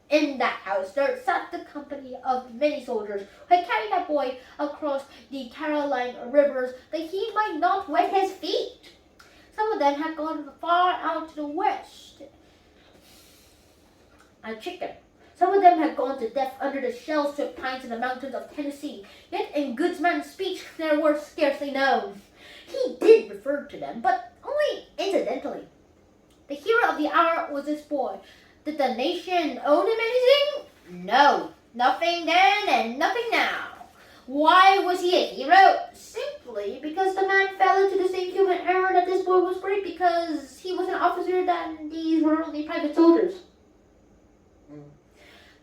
In that house there sat the company of many soldiers who had carried that boy across the Caroline rivers that he might not wet his feet. Some of them had gone far out to the west. A chicken. Some of them had gone to death under the shell-stripped pines in the mountains of Tennessee. Yet in Goodsman's speech their words scarcely known. He did refer to them, but only incidentally. The hero of the hour was this boy. Did the nation owe him anything? No. Nothing then and nothing now. Why was he a hero? Simply because the man fell into the same human error that this boy was brave because he was an officer and these were only private soldiers.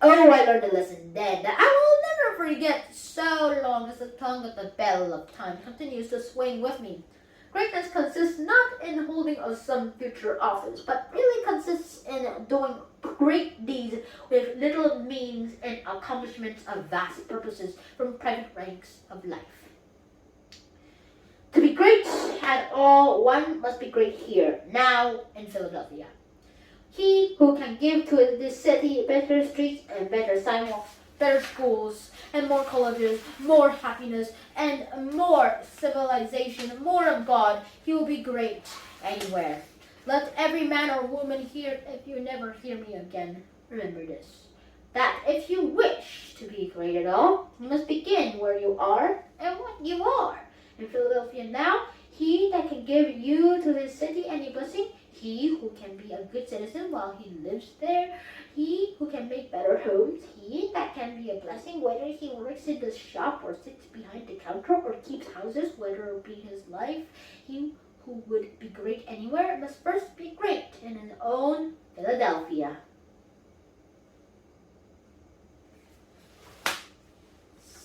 Oh, I learned a lesson then that I will never forget so long as the tongue of the bell of time continues to swing with me. Greatness consists not in holding some future office, but really consists in doing great deeds with little means and accomplishments of vast purposes from private ranks of life. To be great at all, one must be great here, now in Philadelphia. He who can give to this city better streets and better sidewalks, better schools and more colleges, more happiness and more civilization, more of God, he will be great anywhere. Let every man or woman here, if you never hear me again, remember this, that if you wish to be great at all, you must begin where you are and what you are. In Philadelphia now, he that can give you to this city any blessing, he who can be a good citizen while he lives there, he who can make better homes, he that can be a blessing whether he works in the shop or sits behind the counter or keeps houses, whether it be his life, he who would be great anywhere must first be great in his own Philadelphia.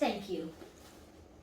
Thank you.